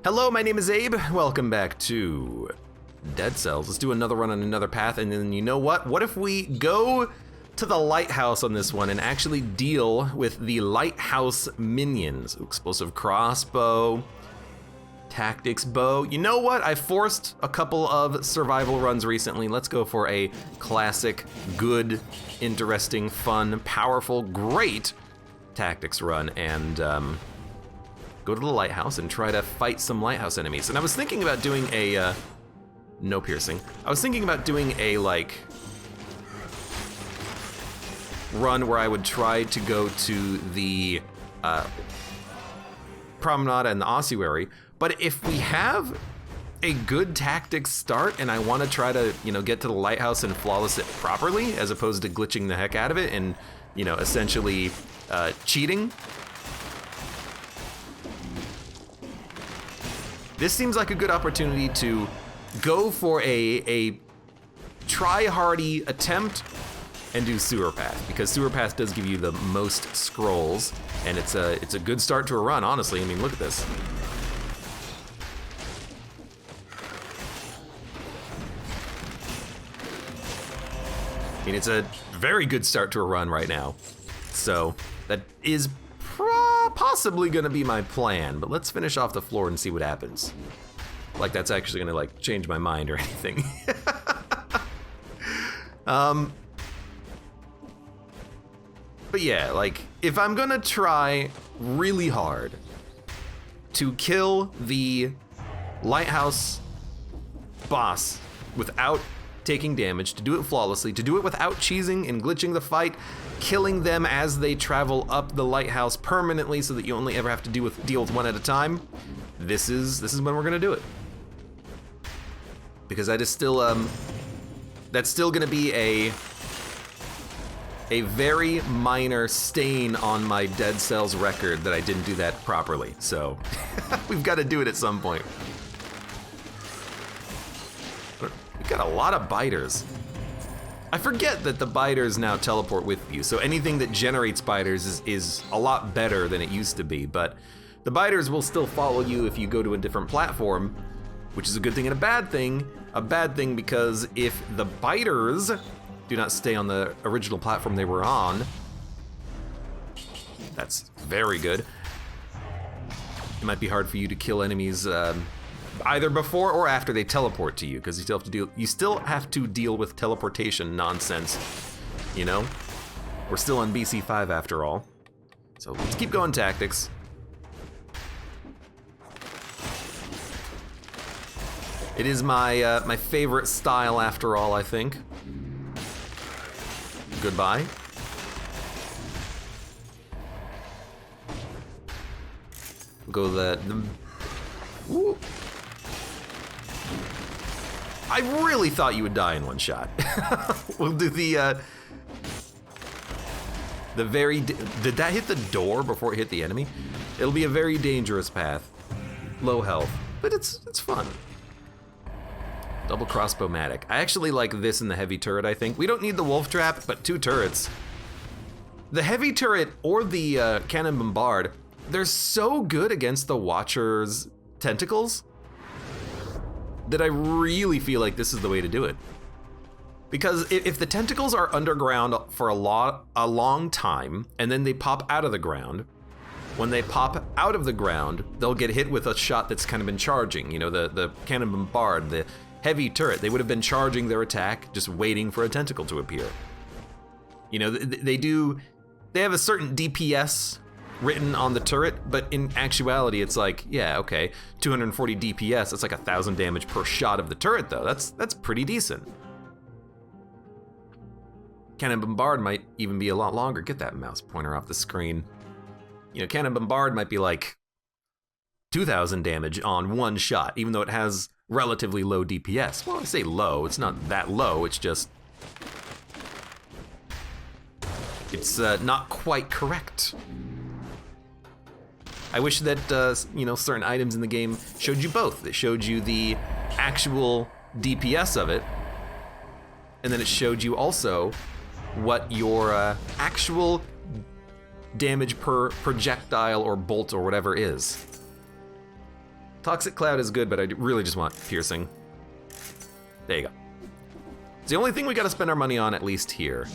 Hello, my name is Abe. Welcome back to Dead Cells. Let's do another run on another path, and then you know what? What if we go to the Lighthouse on this one and actually deal with the Lighthouse minions? Explosive crossbow, tactics bow. You know what? I forced a couple of survival runs recently. Let's go for a classic, good, interesting, fun, powerful, great tactics run and go to the Lighthouse and try to fight some Lighthouse enemies. And I was thinking about doing a, no piercing. I was thinking about doing a, like, run where I would try to go to the Promenade and the Ossuary. But if we have a good tactics start and I want to try to, you know, get to the Lighthouse and flawless it properly, as opposed to glitching the heck out of it and, you know, essentially cheating, this seems like a good opportunity to go for a try-hardy attempt and do Sewer Path, because Sewer Path does give you the most scrolls, and it's a good start to a run, honestly. I mean, look at this. I mean, it's a very good start to a run right now. So that is possibly gonna be my plan, but let's finish off the floor and see what happens. Like that's actually gonna like change my mind or anything. But yeah, like if I'm gonna try really hard to kill the Lighthouse boss without taking damage, to do it flawlessly, to do it without cheesing and glitching the fight, killing them as they travel up the Lighthouse permanently so that you only ever have to deal with one at a time, this is when we're gonna do it. Because that is still that's still gonna be a very minor stain on my Dead Cells record that I didn't do that properly. So we've got to do it at some point. We've got a lot of biters. I forget that the biters now teleport with you, so anything that generates biters is a lot better than it used to be, but the biters will still follow you if you go to a different platform, which is a good thing and a bad thing. A bad thing because if the biters do not stay on the original platform they were on, that's very good. It might be hard for you to kill enemies either before or after they teleport to you, because you still have to deal with teleportation nonsense, you know? We're still on BC5 after all. So let's keep going tactics. It is my my favorite style after all, I think. Goodbye. We'll go Woo. I really thought you would die in one shot. We'll do the very, did that hit the door before it hit the enemy? It'll be a very dangerous path. Low health, but it's fun. Double crossbow-matic. I actually like this in the heavy turret, I think. We don't need the wolf trap, but 2 turrets. The heavy turret or the cannon bombard, they're so good against the Watcher's tentacles that I really feel like this is the way to do it. Because if the tentacles are underground for a long time, and then they pop out of the ground, when they pop out of the ground, they'll get hit with a shot that's kind of been charging. You know, the cannon bombard, the heavy turret, they would have been charging their attack, just waiting for a tentacle to appear. You know, they have a certain DPS written on the turret, but in actuality, it's like, yeah, okay, 240 DPS, that's like 1,000 damage per shot of the turret though. That's pretty decent. Cannon bombard might even be a lot longer. Get that mouse pointer off the screen. You know, cannon bombard might be like 2,000 damage on one shot, even though it has relatively low DPS. Well, I say low, it's not that low, it's just, it's not quite correct. I wish that, you know, certain items in the game showed you both. It showed you the actual DPS of it, and then it showed you also what your actual damage per projectile or bolt or whatever is. Toxic Cloud is good, but I really just want piercing. There you go. It's the only thing we gotta spend our money on, at least here.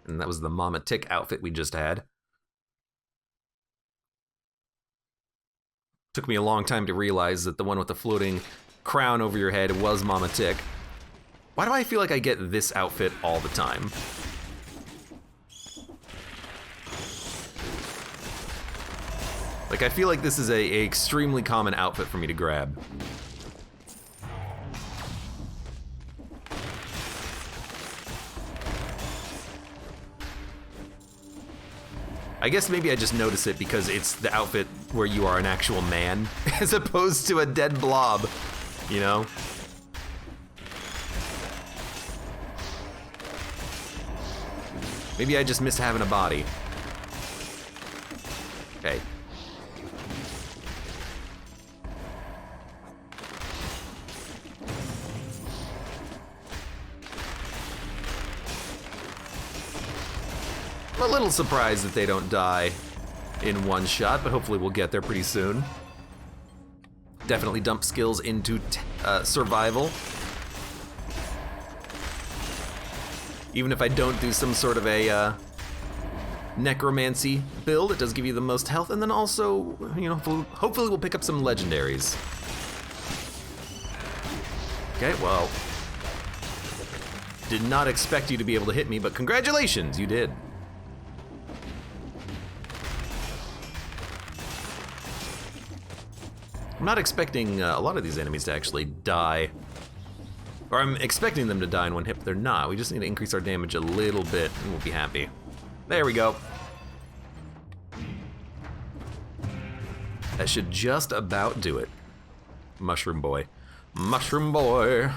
And that was the Mama Tick outfit we just had. Took me a long time to realize that the one with the floating crown over your head was Mama Tick. Why do I feel like I get this outfit all the time? Like, I feel like this is a extremely common outfit for me to grab. I guess maybe I just notice it because it's the outfit where you are an actual man, as opposed to a dead blob, you know? Maybe I just miss having a body. Okay. I'm a little surprised that they don't die in one shot, but hopefully we'll get there pretty soon. Definitely dump skills into survival. Even if I don't do some sort of a necromancy build, it does give you the most health, and then also, you know, hopefully we'll pick up some legendaries. Okay, well, did not expect you to be able to hit me, but congratulations, you did. I'm not expecting a lot of these enemies to actually die. Or I'm expecting them to die in one hit, but they're not. We just need to increase our damage a little bit, and we'll be happy. There we go. That should just about do it. Mushroom boy. Mushroom boy.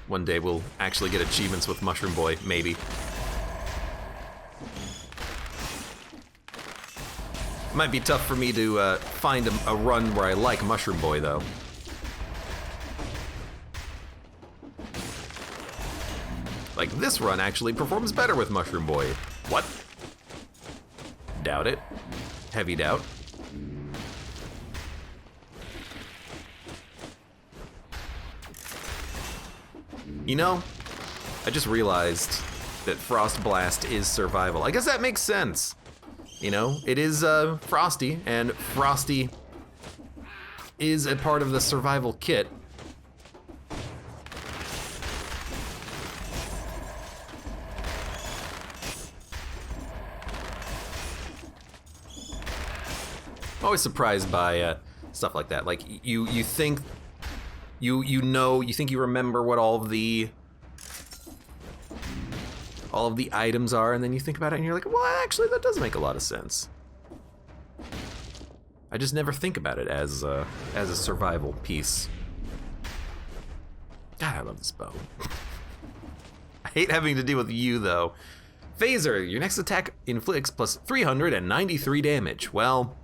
One day we'll actually get achievements with Mushroom Boy, maybe. Might be tough for me to find a run where I like Mushroom Boy, though. Like, this run actually performs better with Mushroom Boy. What? Doubt it. Heavy doubt. You know, I just realized that Frost Blast is survival. I guess that makes sense. You know, it is Frosty, and Frosty is a part of the survival kit. I'm always surprised by stuff like that. Like, you think you know, you think you remember what all of the items are, and then you think about it and you're like, well, actually that does make a lot of sense. I just never think about it as a survival piece. God, I love this bow. I hate having to deal with you, though. Phaser, your next attack inflicts plus 393 damage. Well,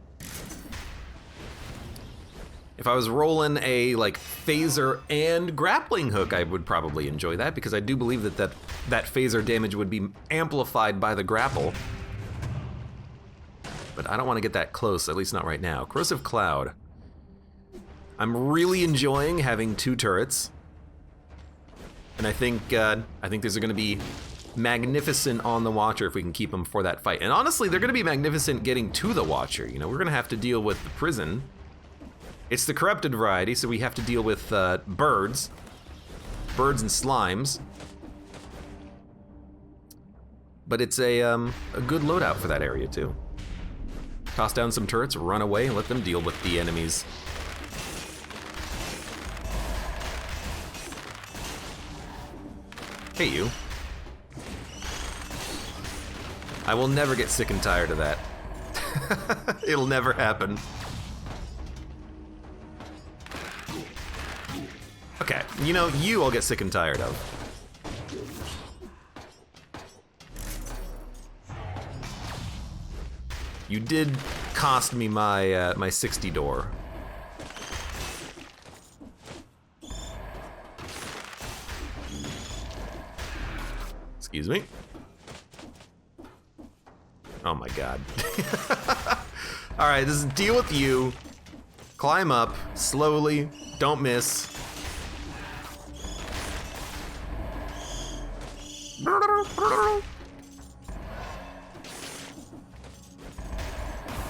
if I was rolling a like phaser and grappling hook, I would probably enjoy that, because I do believe that phaser damage would be amplified by the grapple. But I don't want to get that close, at least not right now. Corrosive Cloud. I'm really enjoying having 2 turrets, and I think these are going to be magnificent on the Watcher if we can keep them for that fight. And honestly, they're going to be magnificent getting to the Watcher. You know, we're going to have to deal with the prison. It's the corrupted variety, so we have to deal with birds and slimes. But it's a good loadout for that area too. Toss down some turrets, run away, and let them deal with the enemies. Hey, you. I will never get sick and tired of that. It'll never happen. Okay, you know, you I'll get sick and tired of. You did cost me my my 60 door. Excuse me. Oh my god. All right, this is deal with you. Climb up slowly. Don't miss.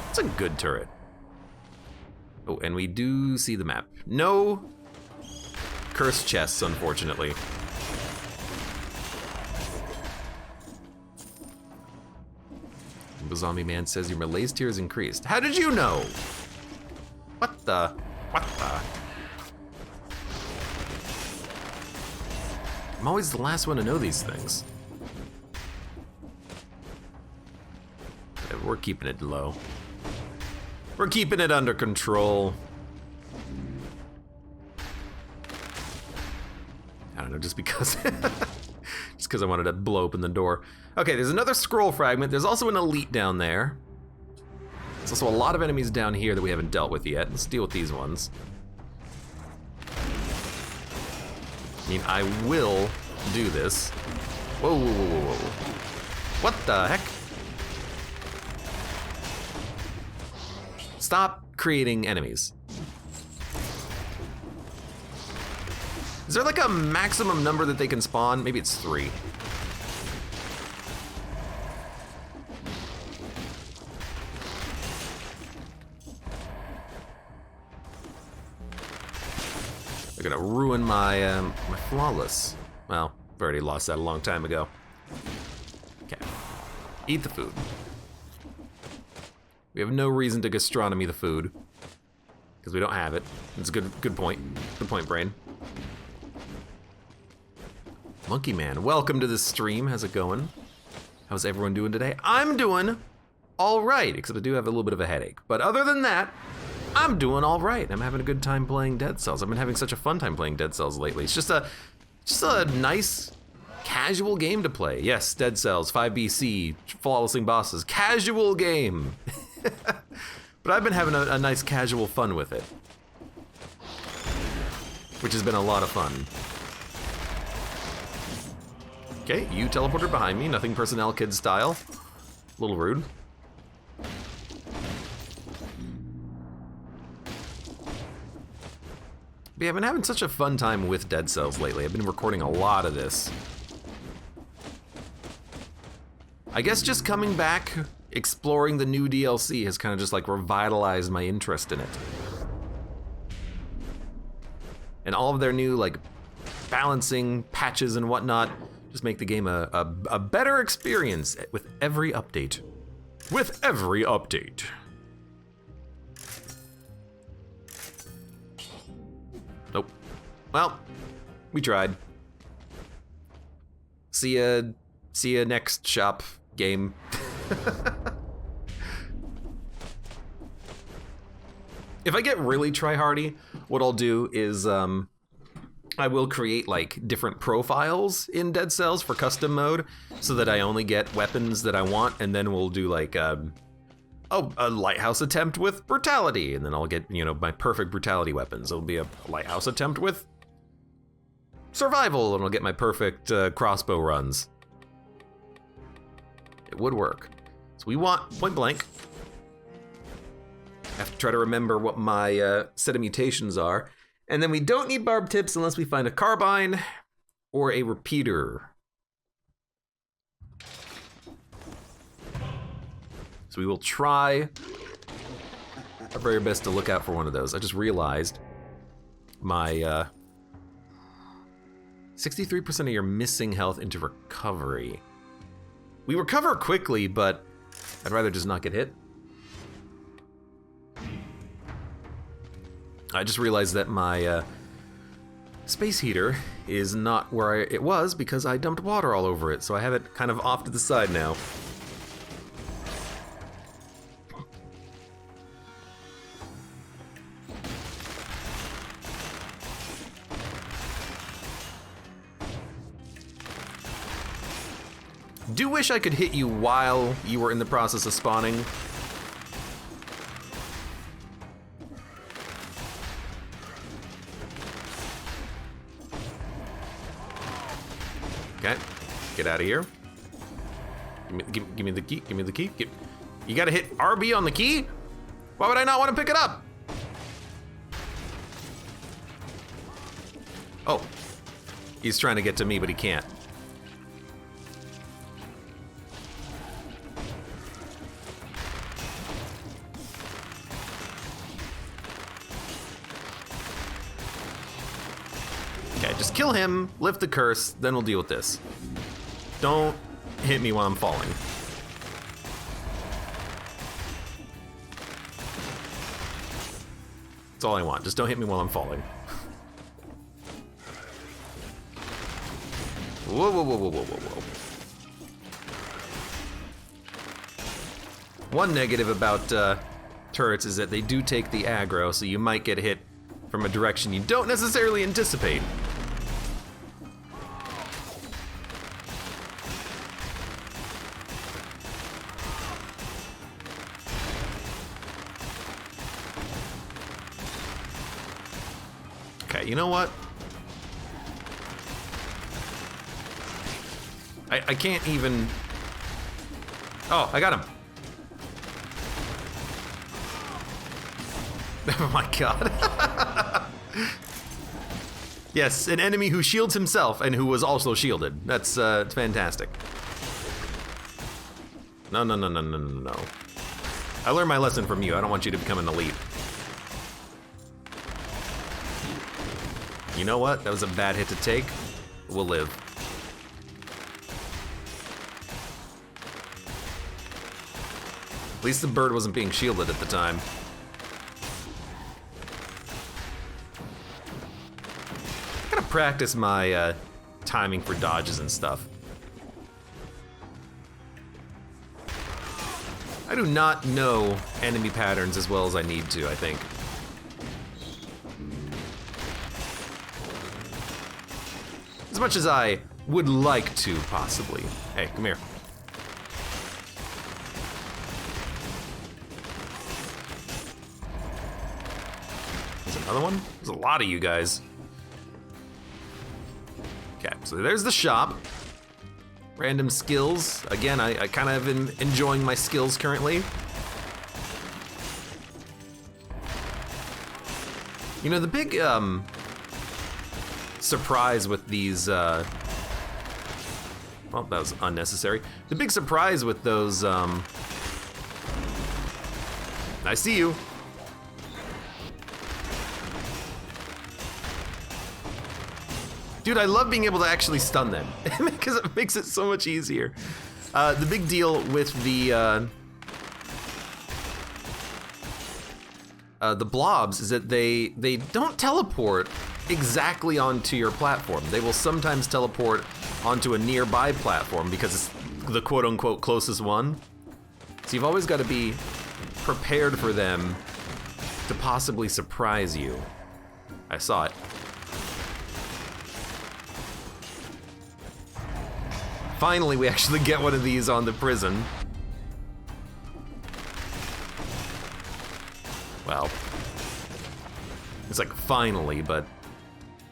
It's a good turret. Oh, and we do see the map. No cursed chests, unfortunately. The zombie man says your Malaise tier is increased. How did you know? What the? I'm always the last one to know these things. We're keeping it low. We're keeping it under control. I don't know, just because I wanted to blow open the door. Okay, there's another scroll fragment. There's also an elite down there. There's also a lot of enemies down here that we haven't dealt with yet. Let's deal with these ones. I mean, I will do this. Whoa, whoa, whoa, whoa, whoa. What the heck? Stop creating enemies. Is there like a maximum number that they can spawn? Maybe it's 3. They're gonna ruin my my flawless. Well, I've already lost that a long time ago. Okay, eat the food. We have no reason to gastronomy the food because we don't have it. It's a good point. Good point, brain. Monkey Man, welcome to the stream. How's it going? How's everyone doing today? I'm doing all right, except I do have a little bit of a headache. But other than that, I'm doing all right. I'm having a good time playing Dead Cells. I've been having such a fun time playing Dead Cells lately. It's just a nice, casual game to play. Yes, Dead Cells, 5BC, flawlessing bosses, casual game. But I've been having a nice casual fun with it, which has been a lot of fun. Okay, you teleported behind me, nothing personnel kid style. A little rude. But yeah, I've been having such a fun time with Dead Cells lately. I've been recording a lot of this. I guess just coming back, exploring the new DLC has kind of just like revitalized my interest in it. And all of their new like balancing patches and whatnot just make the game a better experience with every update. With every update. Nope. Well, we tried. See ya next shop game. If I get really tryhardy, what I'll do is I will create like different profiles in Dead Cells for custom mode so that I only get weapons that I want, and then we'll do like a Lighthouse attempt with brutality, and then I'll get, you know, my perfect brutality weapons. It'll be a Lighthouse attempt with survival, and I'll get my perfect crossbow runs. It would work. So we want point blank. I have to try to remember what my set of mutations are. And then we don't need barb tips unless we find a carbine or a repeater. So we will try our very best to look out for one of those. I just realized my 63% of your missing health into recovery. We recover quickly, but I'd rather just not get hit. I just realized that my space heater is not where it was because I dumped water all over it, so I have it kind of off to the side now. Do wish I could hit you while you were in the process of spawning. Okay. Get out of here. Give me the key. Give me the key. You gotta hit RB on the key? Why would I not want to pick it up? Oh. He's trying to get to me, but he can't. Okay, just kill him, lift the curse, then we'll deal with this. Don't hit me while I'm falling. That's all I want. Just don't hit me while I'm falling. Whoa, whoa, whoa, whoa, whoa, whoa, whoa. One negative about turrets is that they do take the aggro, so you might get hit from a direction you don't necessarily anticipate. Okay, you know what? I can't even... Oh, I got him. Oh my god. Yes, an enemy who shields himself and who was also shielded. That's fantastic. No, no, no, no, no, no, no. I learned my lesson from you. I don't want you to become an elite. You know what? That was a bad hit to take. We'll live. At least the bird wasn't being shielded at the time. I gotta practice my timing for dodges and stuff. I do not know enemy patterns as well as I need to, I think. As much as I would like to, possibly. Hey, come here. There's another one? There's a lot of you guys. Okay, so there's the shop. Random skills. Again, I kind of am enjoying my skills currently. You know, the big surprise with these, well, that was unnecessary. The big surprise with those, I see you. Dude, I love being able to actually stun them because it makes it so much easier. The big deal with the blobs is that they don't teleport exactly onto your platform. They will sometimes teleport onto a nearby platform because it's the quote-unquote closest one. So you've always got to be prepared for them to possibly surprise you. I saw it. Finally, we actually get one of these on the prison. Well, it's like finally, but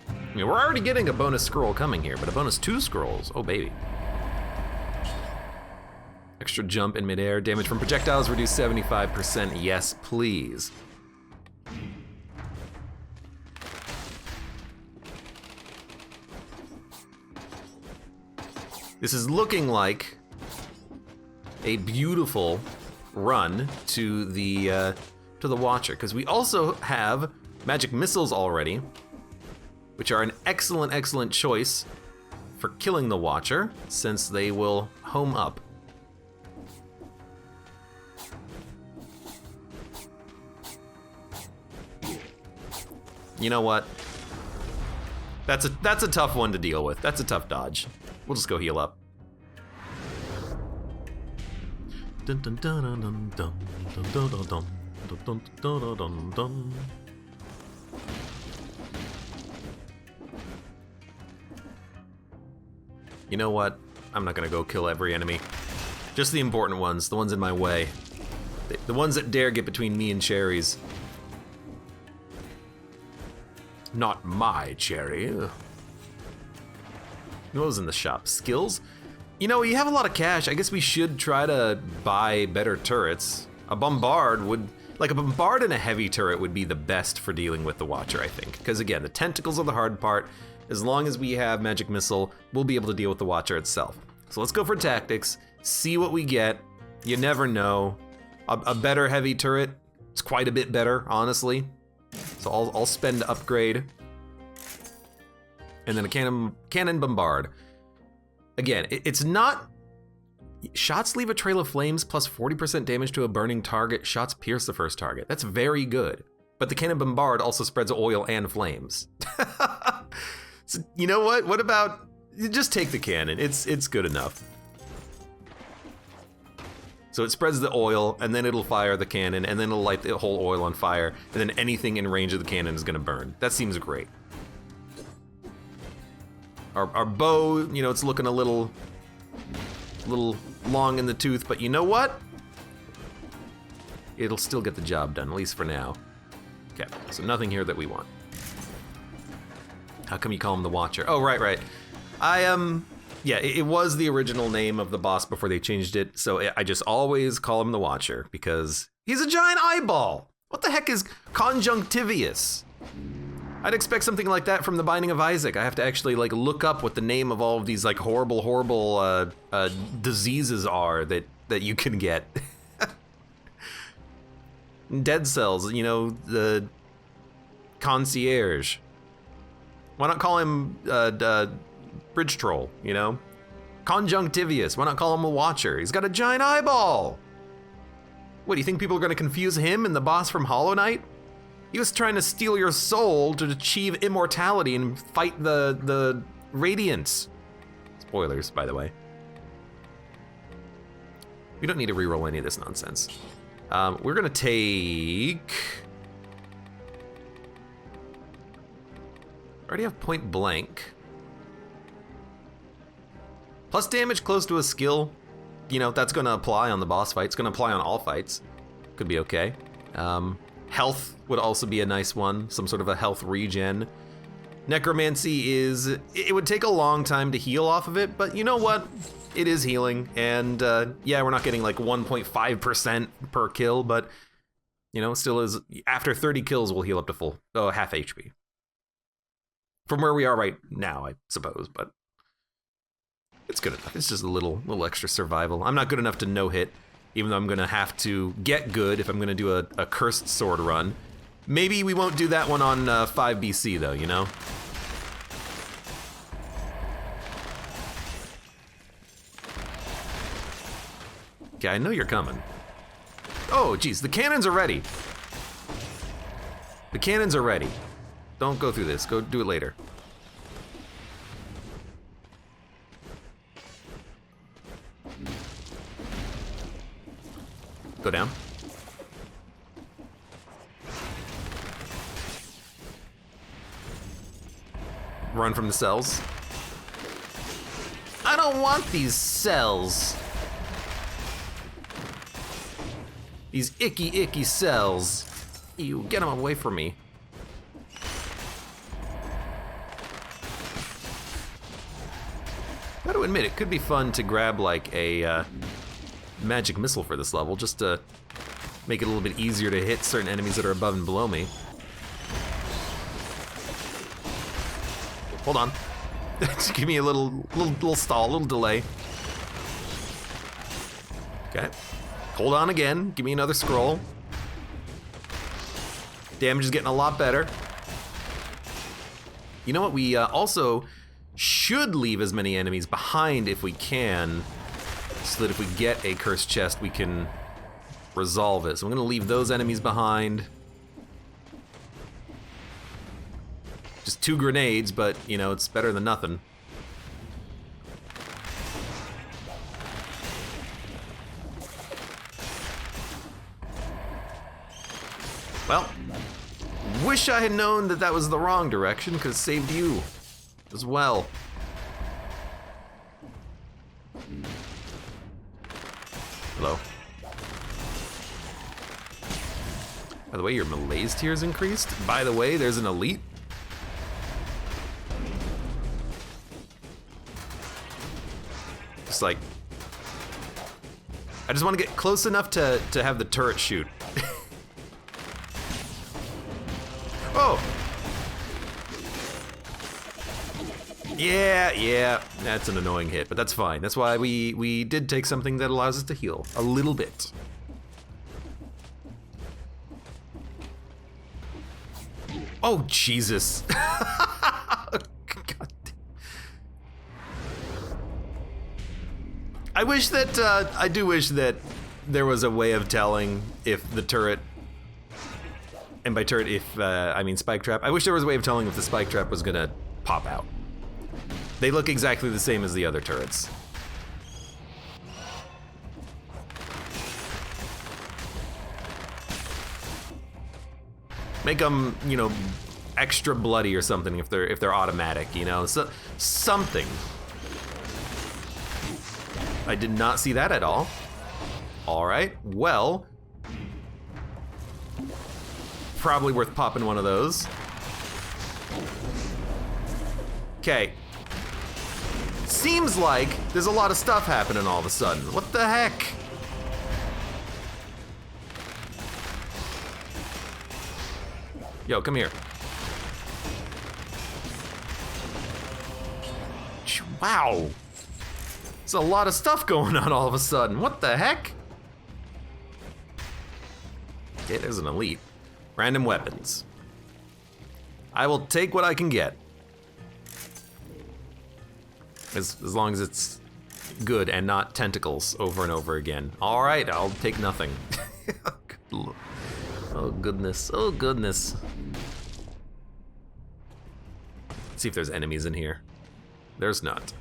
I mean, we're already getting a bonus scroll coming here, but a bonus 2 scrolls. Oh, baby. Extra jump in midair. Damage from projectiles reduced 75%. Yes, please. This is looking like a beautiful run to the Watcher, because we also have magic missiles already, which are an excellent, excellent choice for killing the Watcher, since they will home up. You know what? That's a tough one to deal with. That's a tough dodge. We'll just go heal up. Dun, dun, dun, dun, dun, dun, dun, dun, dun. Dun, dun, dun, dun, dun. You know what? I'm not gonna go kill every enemy. Just the important ones, the ones in my way. The ones that dare get between me and cherries. Not my cherry. What was in the shop? Skills? You know, you have a lot of cash. I guess we should try to buy better turrets. A bombard would, like a bombard and a heavy turret would be the best for dealing with the Watcher, I think. Because again, the tentacles are the hard part. As long as we have magic missile, we'll be able to deal with the Watcher itself. So let's go for tactics, see what we get. You never know. A better heavy turret, it's quite a bit better, honestly. So I'll spend to upgrade. And then a cannon bombard. Again, it's not... Shots leave a trail of flames plus 40% damage to a burning target. Shots pierce the first target. That's very good. But the cannon bombard also spreads oil and flames. So, you know what? What about... Just take the cannon. It's good enough. So it spreads the oil, and then it'll fire the cannon, and then it'll light the whole oil on fire, and then anything in range of the cannon is gonna burn. That seems great. Our bow, you know, it's looking a little long in the tooth, but you know what? It'll still get the job done, at least for now. Okay, so nothing here that we want. How come you call him the Watcher? Oh, right. Yeah, it was the original name of the boss before they changed it, so I just always call him the Watcher, because he's a giant eyeball! What the heck is conjunctivius? I'd expect something like that from the Binding of Isaac. I have to actually like look up what the name of all of these like horrible diseases are that you can get. Dead cells, you know, the concierge. Why not call him bridge troll, you know? Conjunctivius, why not call him a Watcher? He's got a giant eyeball! What, do you think people are gonna confuse him and the boss from Hollow Knight? He was trying to steal your soul to achieve immortality and fight the Radiance. Spoilers, by the way. We don't need to reroll any of this nonsense. We're gonna take... I already have point blank. Plus damage close to a skill. You know, that's gonna apply on the boss fight. It's gonna apply on all fights. Could be okay. Health would also be a nice one, some sort of a health regen. Necromancy is, it would take a long time to heal off of it, but you know what? It is healing, and yeah, we're not getting like 1.5% per kill, but you know, still is, after 30 kills, we'll heal up to full, half HP. From where we are right now, I suppose, but it's good enough. It's just a little extra survival. I'm not good enough to no-hit, even though I'm gonna have to get good if I'm gonna do a cursed sword run. Maybe we won't do that one on 5 BC though, you know? Okay, I know you're coming. Oh, geez, the cannons are ready. The cannons are ready. Don't go through this, go do it later. Go down. Run from the cells. I don't want these cells. These icky cells. You get them away from me. I gotta admit, it could be fun to grab like a magic missile for this level, just to make it a little bit easier to hit certain enemies that are above and below me. Hold on. Just give me a little stall, a little delay. Okay. Hold on again. Give me another scroll. Damage is getting a lot better. You know what? We also should leave as many enemies behind if we can, so that if we get a cursed chest, we can resolve it. So I'm gonna leave those enemies behind. Just 2 grenades, but you know, it's better than nothing. Well, wish I had known that that was the wrong direction, because it saved you as well. Hello. By the way, your malaise tier is increased. By the way, there's an elite. Just like, I just want to get close enough to have the turret shoot. Oh! Yeah, that's an annoying hit, but that's fine. That's why we did take something that allows us to heal a little bit. Oh, Jesus. God. I wish that, I do wish that there was a way of telling if the turret, and by turret, if, I mean spike trap, I wish there was a way of telling if the spike trap was gonna pop out. They look exactly the same as the other turrets. Make them, you know, extra bloody or something if they're automatic, you know, so something. I did not see that at all. All right, well, probably worth popping one of those. Okay. Seems like there's a lot of stuff happening all of a sudden. What the heck? Yo, come here. Wow. There's a lot of stuff going on all of a sudden. What the heck? Okay, there's an elite. Random weapons. I will take what I can get. As long as it's good and not tentacles over and over again. All right, I'll take nothing. Oh goodness, oh goodness. Let's see if there's enemies in here. There's not.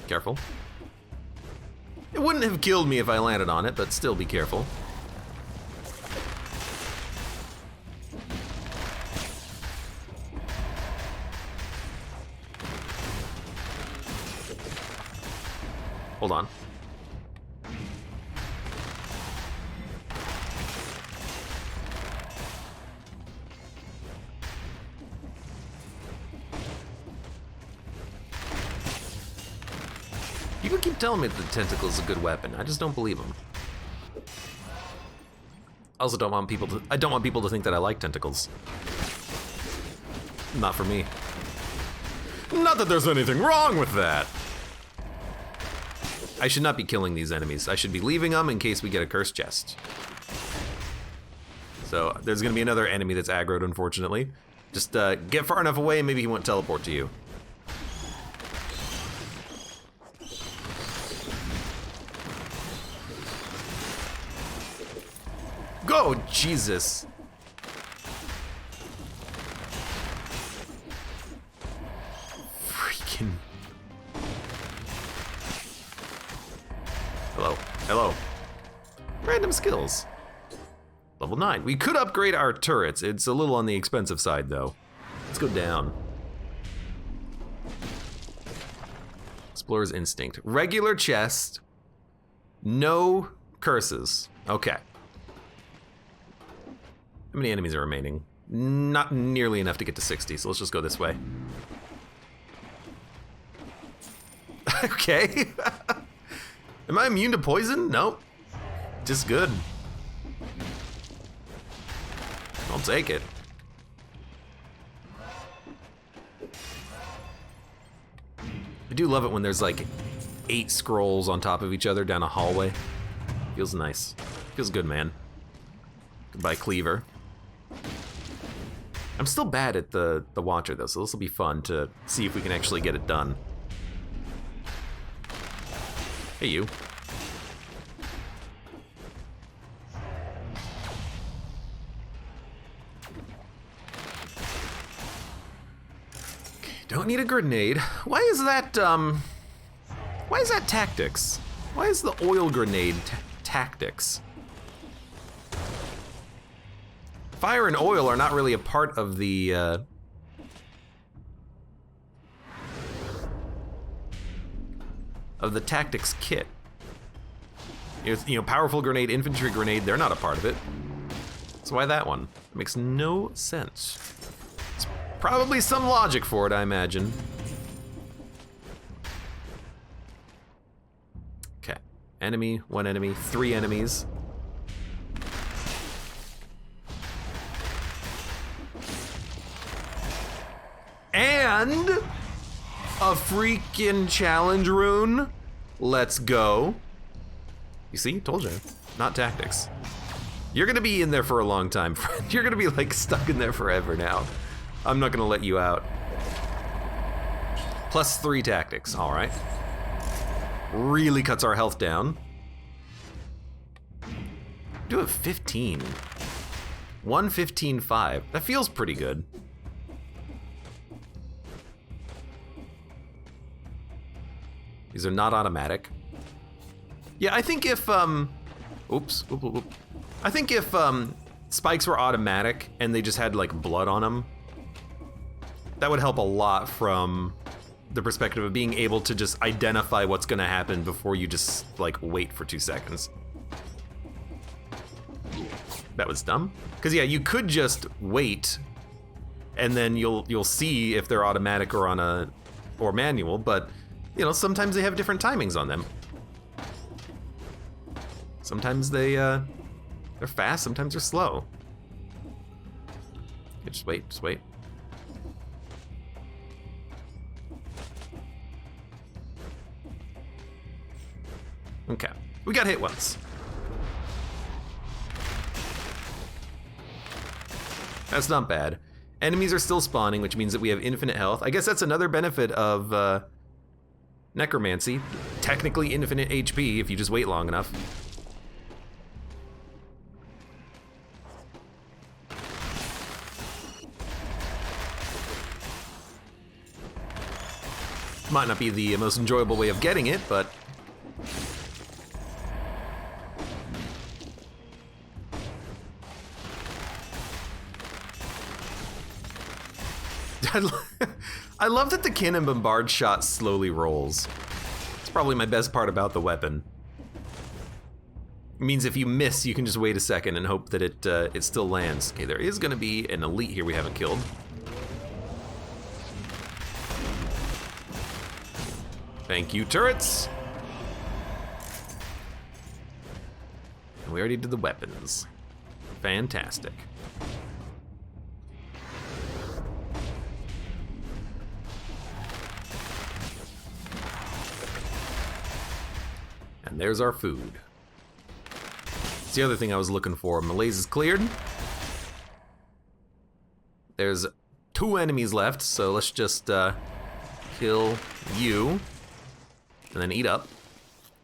Careful. It wouldn't have killed me if I landed on it, but still be careful. Hold on. You can keep telling me that the tentacle is a good weapon. I just don't believe them. I also don't want people to. I don't want people to think that I like tentacles. Not for me. Not that there's anything wrong with that. I should not be killing these enemies. I should be leaving them in case we get a cursed chest. So there's gonna be another enemy that's aggroed, unfortunately. Just get far enough away and maybe he won't teleport to you. Go, Jesus. Freaking. Hello, hello. Random skills. Level 9. We could upgrade our turrets. It's a little on the expensive side, though. Let's go down. Explorer's Instinct. Regular chest. No curses. Okay. How many enemies are remaining? Not nearly enough to get to 60, so let's just go this way. Okay. Am I immune to poison? Nope. Just good. I'll take it. I do love it when there's like 8 scrolls on top of each other down a hallway. Feels nice. Feels good, man. Goodbye, Cleaver. I'm still bad at the Watcher, though, so this will be fun to see if we can actually get it done. Hey, you. Don't need a grenade. Why is that tactics? Why is the oil grenade tactics? Fire and oil are not really a part of the tactics kit. You know, powerful grenade, infantry grenade, they're not a part of it. So why that one? It makes no sense. There's probably some logic for it, I imagine. Okay, enemy, one enemy, 3 enemies. And a freaking challenge rune. Let's go. You see, told you, not tactics. You're gonna be in there for a long time, friend. You're gonna be like stuck in there forever now. I'm not gonna let you out. Plus 3 tactics, all right. Really cuts our health down. Do a 15. 115.5. That feels pretty good. These are not automatic. Yeah, I think if, oops. I think if spikes were automatic and they just had like blood on them, that would help a lot from the perspective of being able to just identify what's gonna happen before you just like wait for 2 seconds. That was dumb. Cause yeah, you could just wait and then you'll see if they're automatic or on a, or manual, but you know, sometimes they have different timings on them. Sometimes they're fast, sometimes they're slow. Okay, just wait, just wait. Okay, we got hit once. That's not bad. Enemies are still spawning, which means that we have infinite health. I guess that's another benefit of necromancy. Technically infinite HP if you just wait long enough. Might not be the most enjoyable way of getting it, but I love that the cannon bombard shot slowly rolls. It's probably my best part about the weapon. It means if you miss, you can just wait a second and hope that it still lands. Okay, there is gonna be an elite here we haven't killed. Thank you, turrets. And we already did the weapons. Fantastic. And there's our food. It's the other thing I was looking for. Malaise is cleared. There's 2 enemies left, so let's just kill you. And then eat up.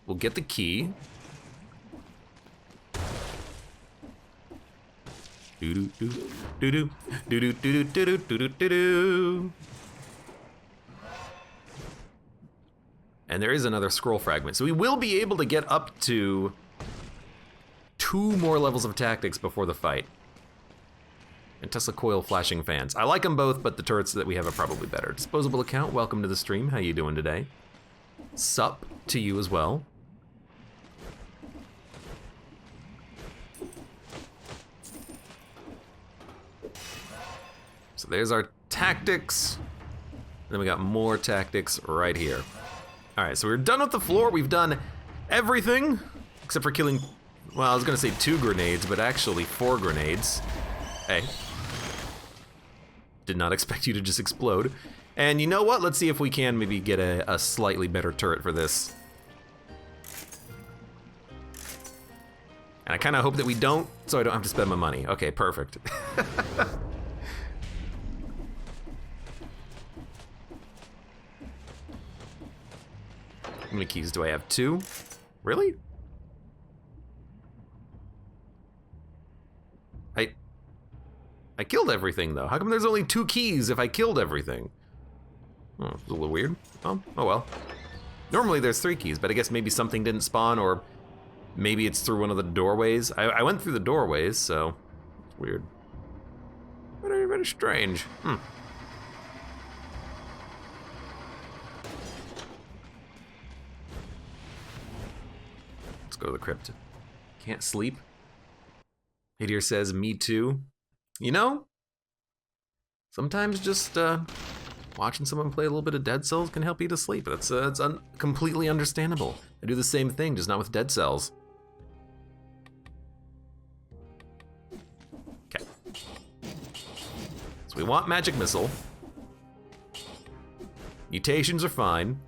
We'll get the key. Do do do do do do do do do do do do. And there is another scroll fragment, so we will be able to get up to 2 more levels of tactics before the fight. And Tesla coil flashing fans. I like them both, but the turrets that we have are probably better. Disposable account, welcome to the stream. How you doing today? Sup to you as well. So there's our tactics. Then we got more tactics right here. All right, so we're done with the floor. We've done everything except for killing, well, I was gonna say 2 grenades, but actually 4 grenades. Hey. Did not expect you to just explode. And you know what? Let's see if we can maybe get a slightly better turret for this. And I kind of hope that we don't, so I don't have to spend my money. Okay, perfect. How many keys do I have? 2? Really? I killed everything though. How come there's only 2 keys if I killed everything? Oh, it's a little weird. Oh well. Normally there's 3 keys, but I guess maybe something didn't spawn, or maybe it's through one of the doorways. I went through the doorways, so it's weird. Very, very strange. Let's go to the crypt. Can't sleep. Hadir says, me too. You know, sometimes just watching someone play a little bit of Dead Cells can help you to sleep. That's completely understandable. I do the same thing, just not with Dead Cells. Okay. So we want Magic Missile. Mutations are fine.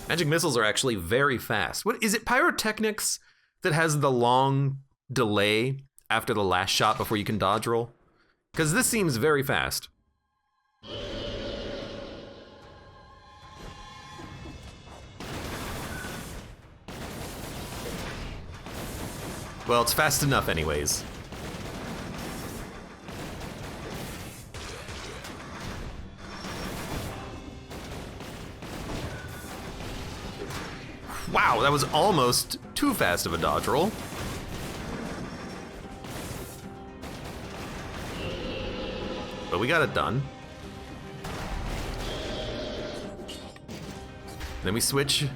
Magic missiles are actually very fast. What is it, pyrotechnics that has the long delay after the last shot before you can dodge roll? Because this seems very fast. Well, it's fast enough anyways. Wow, that was almost too fast of a dodge roll. But we got it done. Then we switch.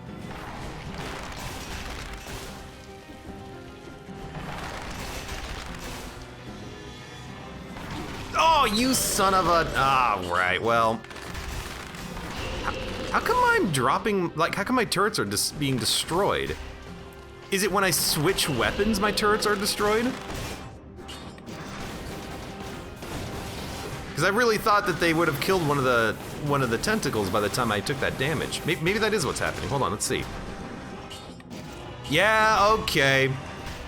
Oh, you son of a... Ah, right, well... How come I'm dropping, like, how come my turrets are just being destroyed? Is it when I switch weapons my turrets are destroyed? Because I really thought that they would have killed one of the tentacles by the time I took that damage. Maybe that is what's happening. Hold on, let's see. Yeah, okay.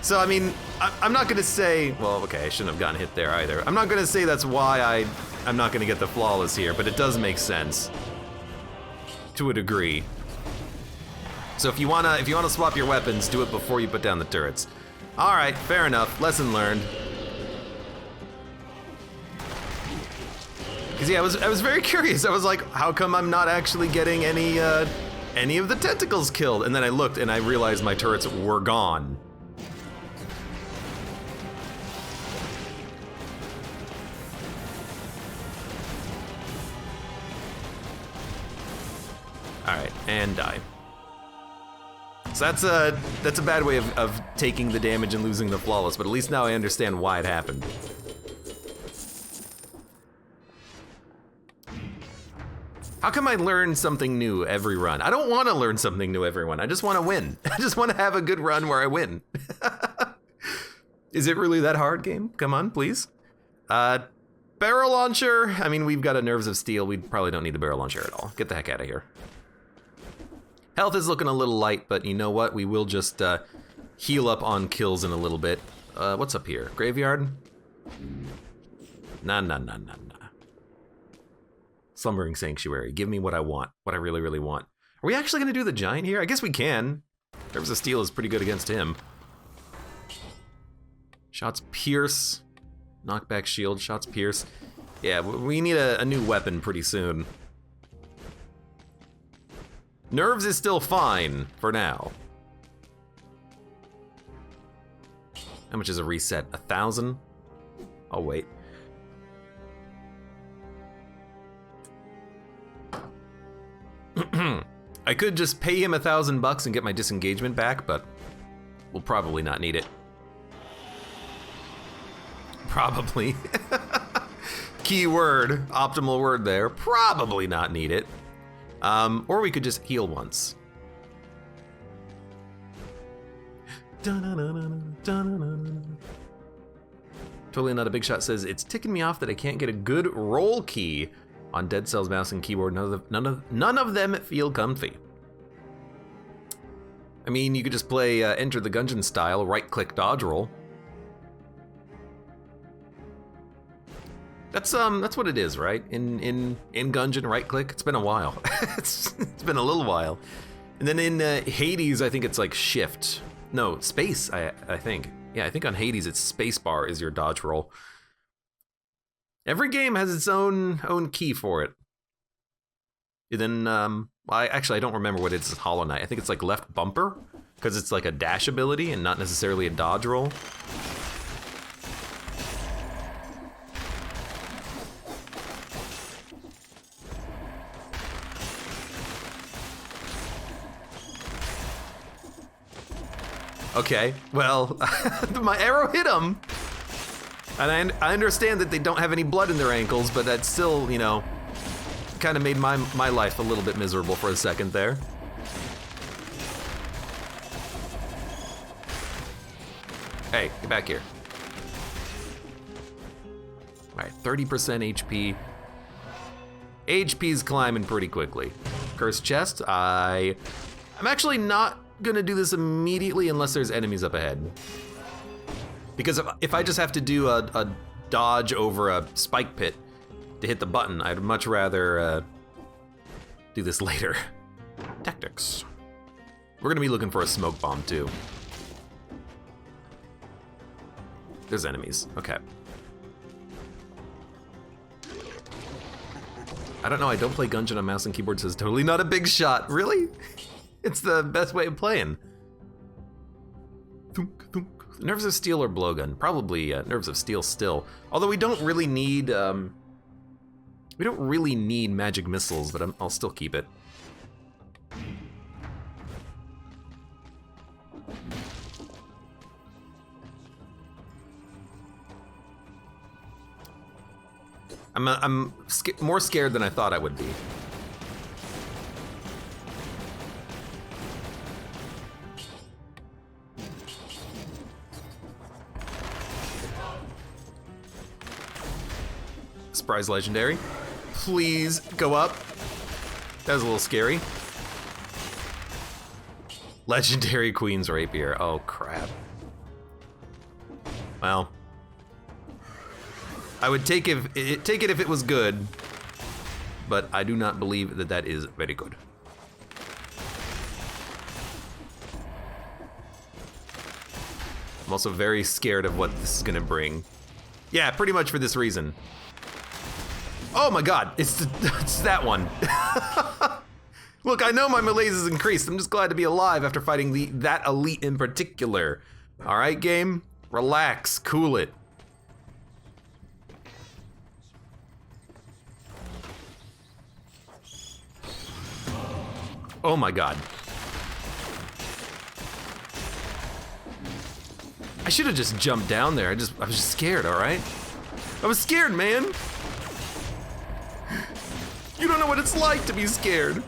So, I mean, I'm not gonna say, well, okay, I shouldn't have gotten hit there either. I'm not gonna say that's why I'm not gonna get the flawless here, but it does make sense. To a degree. So if you wanna swap your weapons, do it before you put down the turrets. All right, fair enough. Lesson learned. Because yeah, I was very curious. I was like, how come I'm not actually getting any of the tentacles killed? And then I looked and I realized my turrets were gone. All right, and die. So that's a bad way of taking the damage and losing the flawless, but at least now I understand why it happened. How come I learn something new every run? I don't want to learn something new every run. I just want to win. I just want to have a good run where I win. Is it really that hard, game? Come on, please. Barrel launcher. I mean, we've got a Nerves of Steel. We probably don't need the barrel launcher at all. Get the heck out of here. Health is looking a little light, but you know what? We will just heal up on kills in a little bit. What's up here? Graveyard? Nah. Slumbering Sanctuary. Give me what I want. What I really, really want. Are we actually going to do the Giant here? I guess we can. Nerves of Steel is pretty good against him. Shots pierce. Knockback shield. Shots pierce. Yeah, we need a new weapon pretty soon. Nerves is still fine for now. How much is a reset? 1,000? I'll wait. I could just pay him $1,000 and get my disengagement back, but we'll probably not need it. Probably. Keyword, optimal word there. Probably not need it. Or we could just heal once. Totally Not a Big Shot says, it's ticking me off that I can't get a good roll key on Dead Cells mouse and keyboard. None of them feel comfy. I mean, you could just play Enter the Gungeon style, right-click dodge roll. That's what it is, right? In Gungeon, right-click. It's been a while. it's been a little while. And then in Hades, I think it's like shift. No, space. I think. Yeah, I think on Hades it's spacebar is your dodge roll. Every game has its own key for it. And then I don't remember what it is in Hollow Knight. I think it's like left bumper because it's like a dash ability and not necessarily a dodge roll. Okay, well, my arrow hit him. And I understand that they don't have any blood in their ankles, but that still, you know, kind of made my life a little bit miserable for a second there. Hey, get back here. All right, 30% HP. HP's climbing pretty quickly. Cursed chest, I'm actually not gonna do this immediately unless there's enemies up ahead. Because if I just have to do a dodge over a spike pit to hit the button, I'd much rather do this later. Tactics. We're gonna be looking for a smoke bomb too. There's enemies, okay. I don't know, I don't play Gungeon on mouse and keyboard, so it's totally not a big shot. Really? It's the best way of playing. Thunk, thunk. Nerves of Steel or Blowgun? Probably Nerves of Steel still. Although we don't really need magic missiles, but I'll still keep it. I'm more scared than I thought I would be. Surprise legendary. Please go up. That was a little scary. Legendary Queen's Rapier. Oh crap. Well, I would take it if it was good, but I do not believe that that is very good. I'm also very scared of what this is gonna bring. Yeah, pretty much for this reason. Oh my god, it's that one. Look, I know my malaise is increased. I'm just glad to be alive after fighting that elite in particular. All right, game, relax, cool it. Oh my god. I should have just jumped down there. I was just scared, all right? I was scared, man. You don't know what it's like to be scared.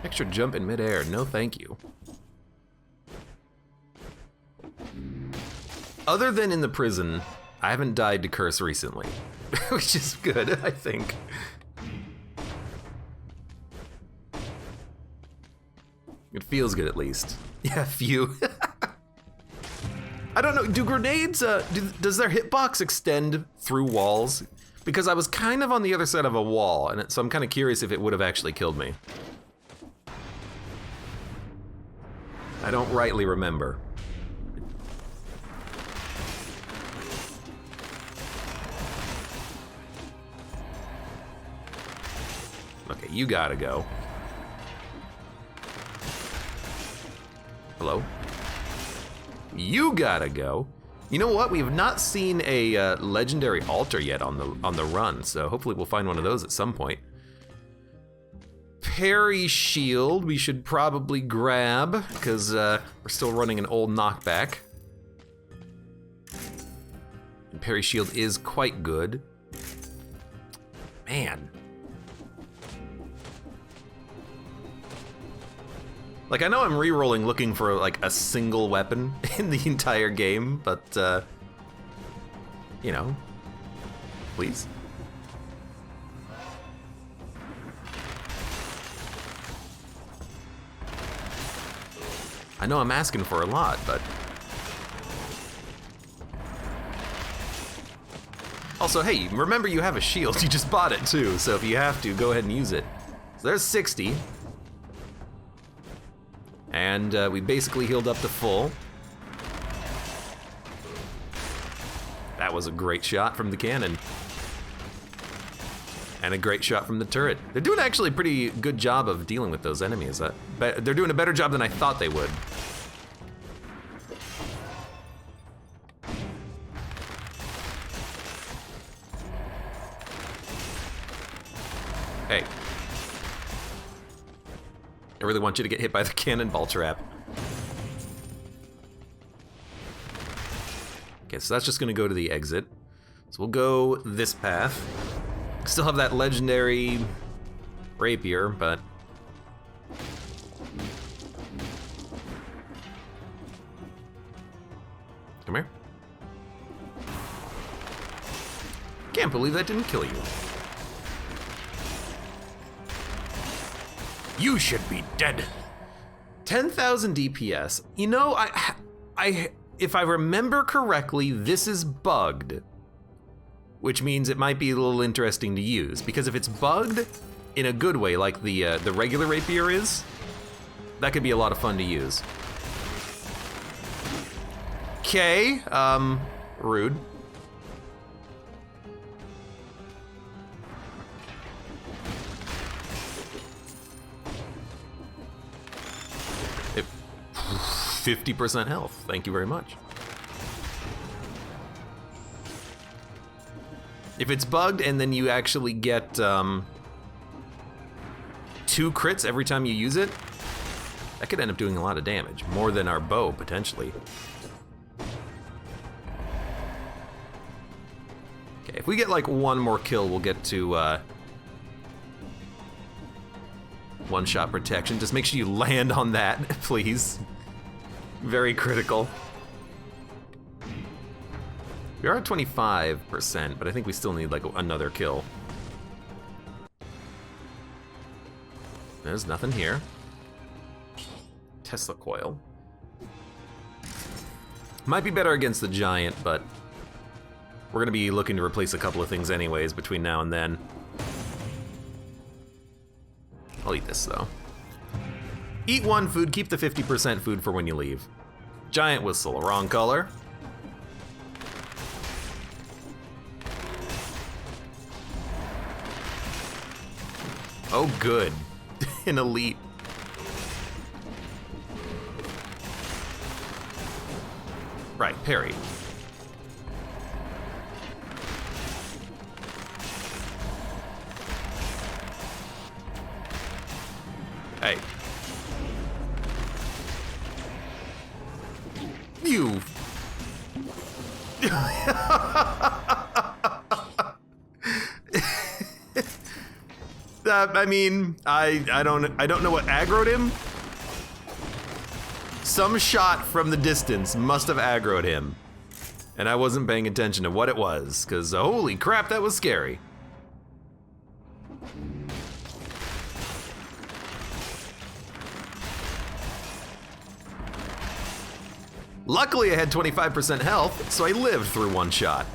Extra jump in midair, no thank you. Other than in the prison, I haven't died to curse recently, which is good, I think. It feels good at least. Yeah, phew. I don't know, do grenades, does their hitbox extend through walls? Because I was kind of on the other side of a wall, and so I'm kind of curious if it would have actually killed me. I don't rightly remember. Okay, you gotta go. Hello? You gotta go. You know what? We have not seen a legendary altar yet on the run, so hopefully we'll find one of those at some point. Parry shield we should probably grab because we're still running an old knockback. And parry shield is quite good. Man. Like, I know I'm re-rolling looking for, like, a single weapon in the entire game, but, you know, please. I know I'm asking for a lot, but... Also, hey, remember you have a shield, you just bought it too, so if you have to, go ahead and use it. So there's 60. And we basically healed up to full. That was a great shot from the cannon. And a great shot from the turret. They're doing actually a pretty good job of dealing with those enemies. They're doing a better job than I thought they would. Hey. I really want you to get hit by the cannonball trap. Okay, so that's just gonna go to the exit. So we'll go this path. Still have that legendary rapier, but... Come here. Can't believe that didn't kill you. You should be dead. 10,000 DPS. You know, if I remember correctly, this is bugged, which means it might be a little interesting to use, because if it's bugged in a good way, like the regular rapier is, that could be a lot of fun to use. Okay, rude. It, 50% health, thank you very much. If it's bugged and then you actually get 2 crits every time you use it, that could end up doing a lot of damage, more than our bow, potentially. Okay, if we get like 1 more kill, we'll get to one-shot protection. Just make sure you land on that, please. Very critical. We are at 25%, but I think we still need like another kill. There's nothing here. Tesla coil. Might be better against the giant, but we're gonna be looking to replace a couple of things anyways between now and then. I'll eat this though. Eat 1 food, keep the 50% food for when you leave. Giant whistle, wrong color. Oh good, an elite. Right, parry. Hey. You. I mean, I don't know what aggroed him. Some shot from the distance must have aggroed him, and I wasn't paying attention to what it was, because holy crap, that was scary. Luckily, I had 25% health, so I lived through 1 shot.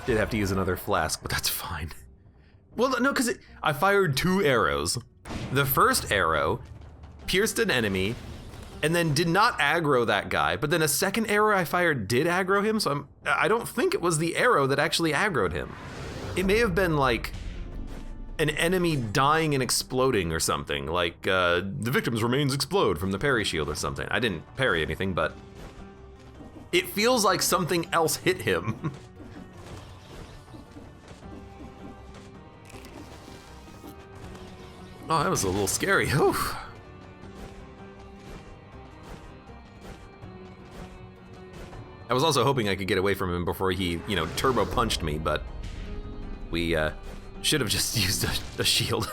Did have to use another flask, but that's fine. Well, no, because I fired 2 arrows. The first arrow pierced an enemy, and then did not aggro that guy, but then a second arrow I fired did aggro him, so I don't think it was the arrow that actually aggroed him. It may have been like an enemy dying and exploding or something, like the victim's remains explode from the parry shield or something. I didn't parry anything, but it feels like something else hit him. Oh, that was a little scary. Oof. I was also hoping I could get away from him before he, you know, turbo punched me, but we should have just used a shield.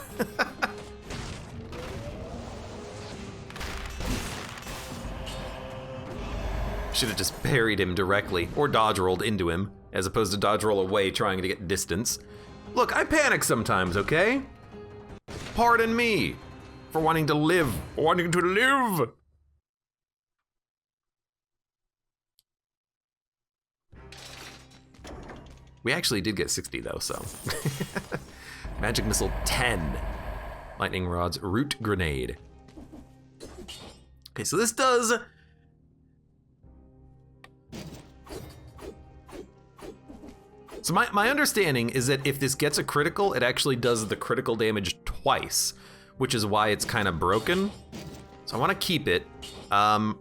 Should have just parried him directly, or dodge rolled into him, as opposed to dodge roll away trying to get distance. Look, I panic sometimes, okay? Pardon me for wanting to live, wanting to live. We actually did get 60 though, so. Magic missile 10. Lightning rod's root grenade. Okay, so this does. So my understanding is that if this gets a critical, it actually does the critical damage twice, which is why it's kind of broken. So I want to keep it. And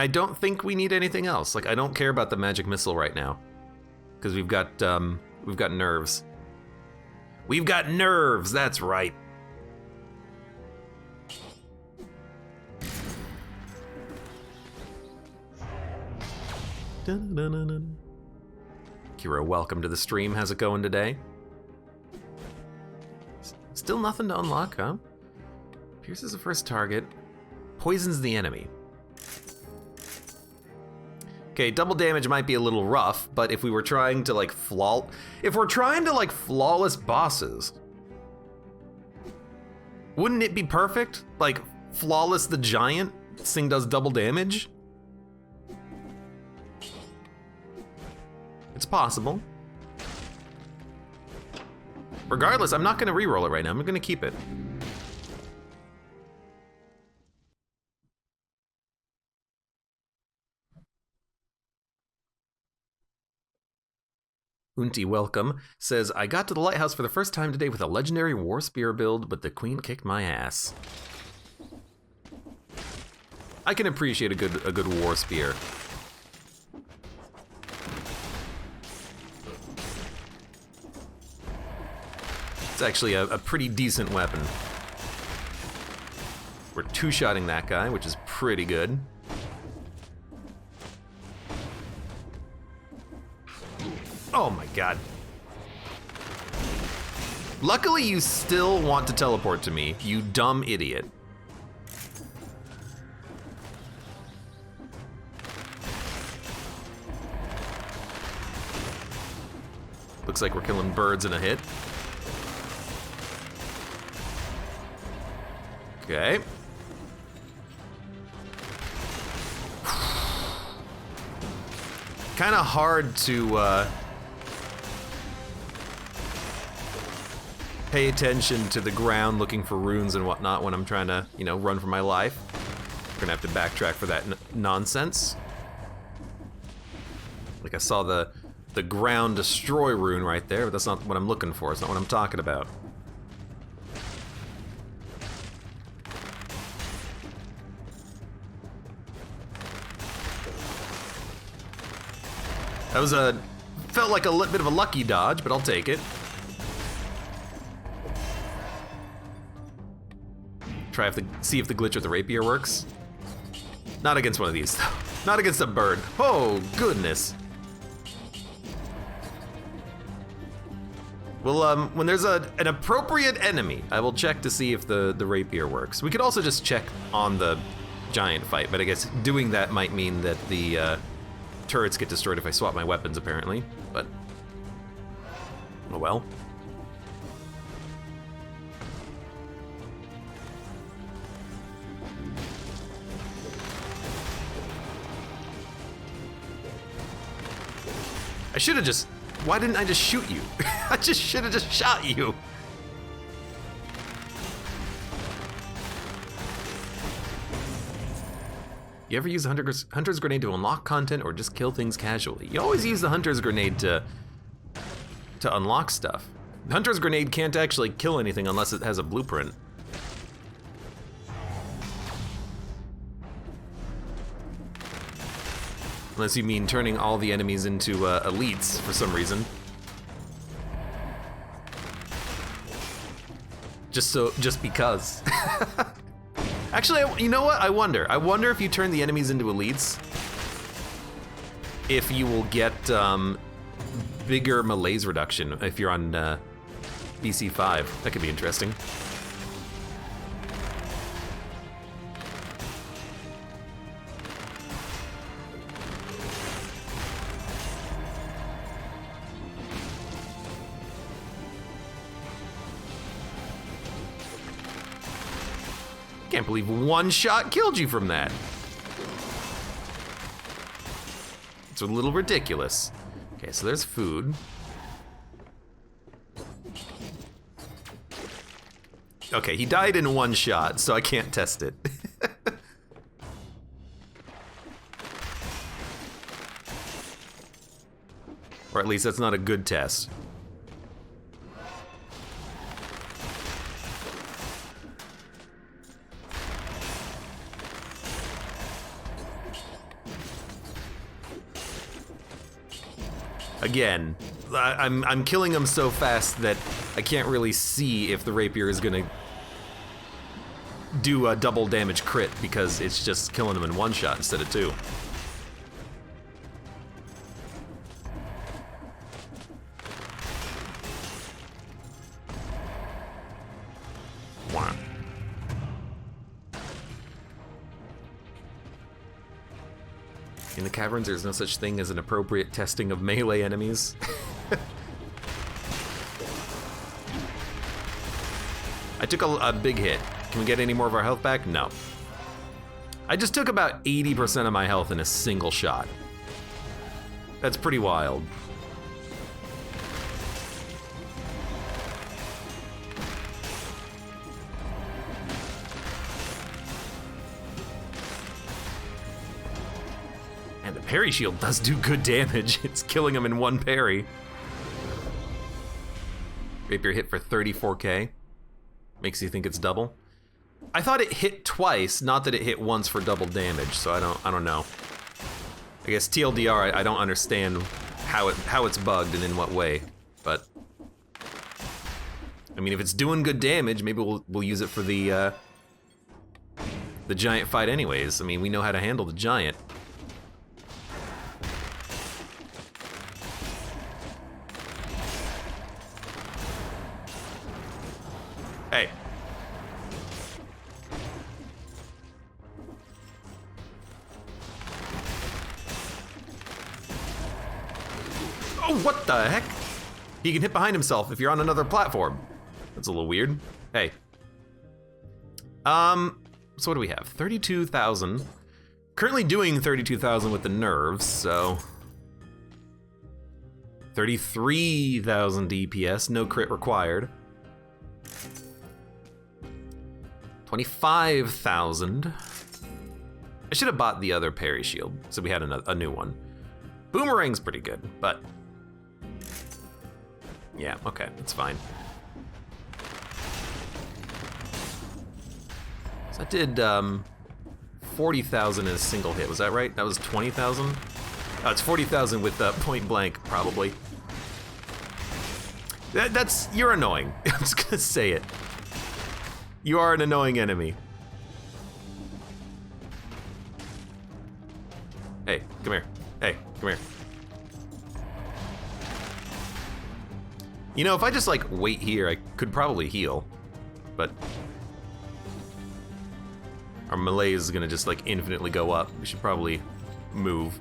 I don't think we need anything else. Like, I don't care about the magic missile right now, because we've got nerves. We've got nerves. That's right. Dun-dun-dun-dun. Kiro, welcome to the stream. How's it going today? Still nothing to unlock, huh? Pierces the first target. Poisons the enemy. Okay, double damage might be a little rough, but if we were trying to like flawless bosses, wouldn't it be perfect? Like flawless the giant, this thing does double damage. It's possible. Regardless, I'm not gonna re-roll it right now, I'm gonna keep it. Unti Welcome says, I got to the Lighthouse for the first time today with a legendary war spear build, but the queen kicked my ass. I can appreciate a good war spear. It's actually a pretty decent weapon. We're two-shotting that guy, which is pretty good. Oh my god. Luckily, you still want to teleport to me, you dumb idiot. Looks like we're killing birds in a hit. Okay. Kind of hard to pay attention to the ground looking for runes and whatnot when I'm trying to, you know, run for my life. We're gonna have to backtrack for that nonsense. Like I saw the ground destroy rune right there, but that's not what I'm looking for. It's not what I'm talking about. That was felt like a bit of a lucky dodge, but I'll take it. See if the glitch with the rapier works. Not against one of these, though. Not against a bird. Oh, goodness. Well, when there's an appropriate enemy, I will check to see if the rapier works. We could also just check on the giant fight, but I guess doing that might mean that the turrets get destroyed if I swap my weapons, apparently. But, oh well. I should have just... Why didn't I just shoot you? I just should have just shot you. You ever use a hunter's grenade to unlock content or just kill things casually? You always use the hunter's grenade to unlock stuff. The hunter's grenade can't actually kill anything unless it has a blueprint. Unless you mean turning all the enemies into elites for some reason. Just because. Actually, you know what? I wonder if you turn the enemies into elites, if you will get bigger malaise reduction if you're on BC5. That could be interesting. Can't believe one shot killed you from that. It's a little ridiculous. Okay, so there's food. Okay, he died in one shot, so I can't test it. Or at least that's not a good test. Again, I'm killing him so fast that I can't really see if the rapier is gonna do a double damage crit because it's just killing him in one shot instead of two. In the caverns, there's no such thing as an appropriate testing of melee enemies. I took a big hit. Can we get any more of our health back? No. I just took about 80% of my health in a single shot. That's pretty wild. And the parry shield does do good damage. It's killing him in one parry. Rapier hit for 34k. Makes you think it's double. I thought it hit twice, not that it hit once for double damage, so I don't know. I guess TLDR, I don't understand how it's bugged and in what way, but I mean, if it's doing good damage, maybe we'll use it for the giant fight anyways. I mean, we know how to handle the giant. Hey. Oh, what the heck? He can hit behind himself if you're on another platform. That's a little weird. Hey. So what do we have? 32,000. Currently doing 32,000 with the nerves, so 33,000 DPS, no crit required. 25,000. I should have bought the other parry shield, so we had a new one. Boomerang's pretty good, but yeah, okay, that's fine. So I did 40,000 in a single hit, was that right? That was 20,000? Oh, it's 40,000 with point blank, probably. You're annoying. I'm just gonna say it. You are an annoying enemy. Hey, come here. Hey, come here. You know, if I just like wait here, I could probably heal, but our melee is gonna just like infinitely go up. We should probably move.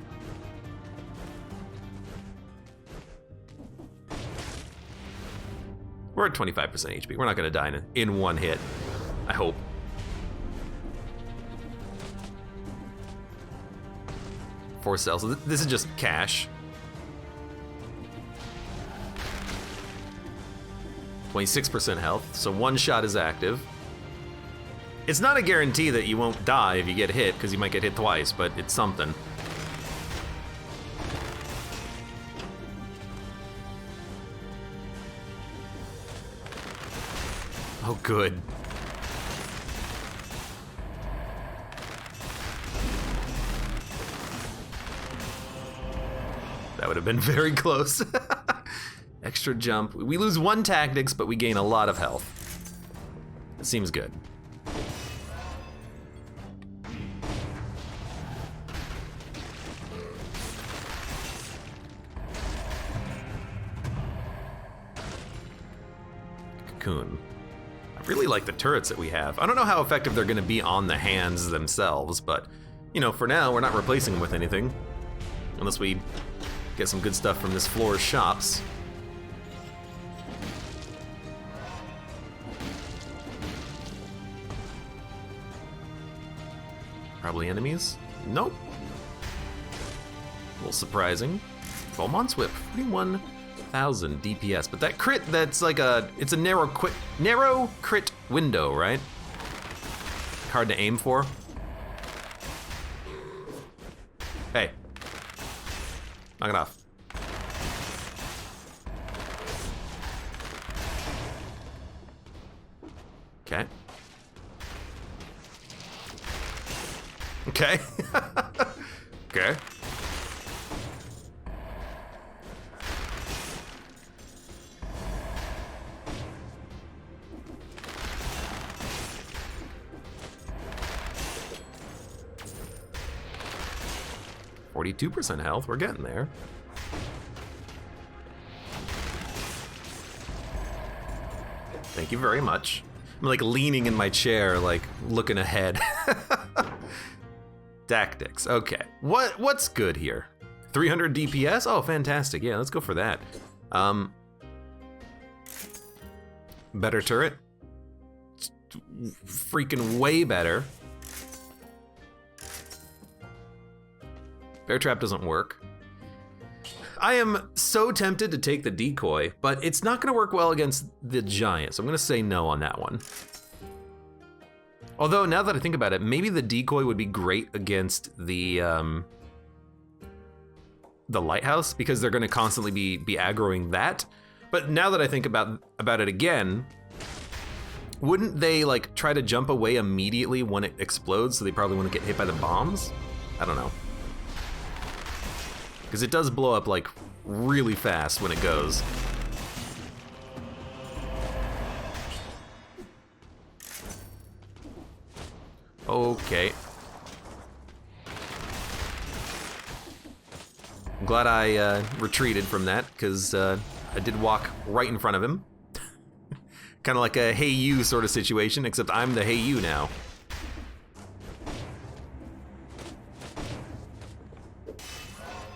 We're at 25% HP. We're not gonna die in one hit, I hope. Four cells. So this is just cash. 26% health, so one shot is active. It's not a guarantee that you won't die if you get hit, because you might get hit twice, but it's something. Oh, good. That would have been very close. Extra jump. We lose one tactics, but we gain a lot of health. It seems good. Cocoon. I really like the turrets that we have. I don't know how effective they're going to be on the hands themselves, but, you know, for now, we're not replacing them with anything. Unless we get some good stuff from this floor's shops. Probably enemies? Nope. A little surprising. Beaumont's Whip, 41,000 DPS, but that crit, that's like it's a narrow crit window, right? Hard to aim for. Hey. Knock it off. Okay. Okay. Okay. %, health, we're getting there. Thank you very much. I'm like leaning in my chair, like looking ahead. Tactics. Okay. What's good here? 300 DPS? Oh, fantastic. Yeah, let's go for that. Better turret. Freaking way better. Bear trap doesn't work. I am so tempted to take the decoy, but it's not gonna work well against the giant, so I'm gonna say no on that one. Although, now that I think about it, maybe the decoy would be great against the Lighthouse, because they're gonna constantly be aggroing that. But now that I think about it again, wouldn't they like try to jump away immediately when it explodes, so they probably wouldn't get hit by the bombs? I don't know. Because it does blow up like really fast when it goes. Okay. I'm glad I retreated from that, because I did walk right in front of him. Kind of like a hey you sort of situation, except I'm the hey you now.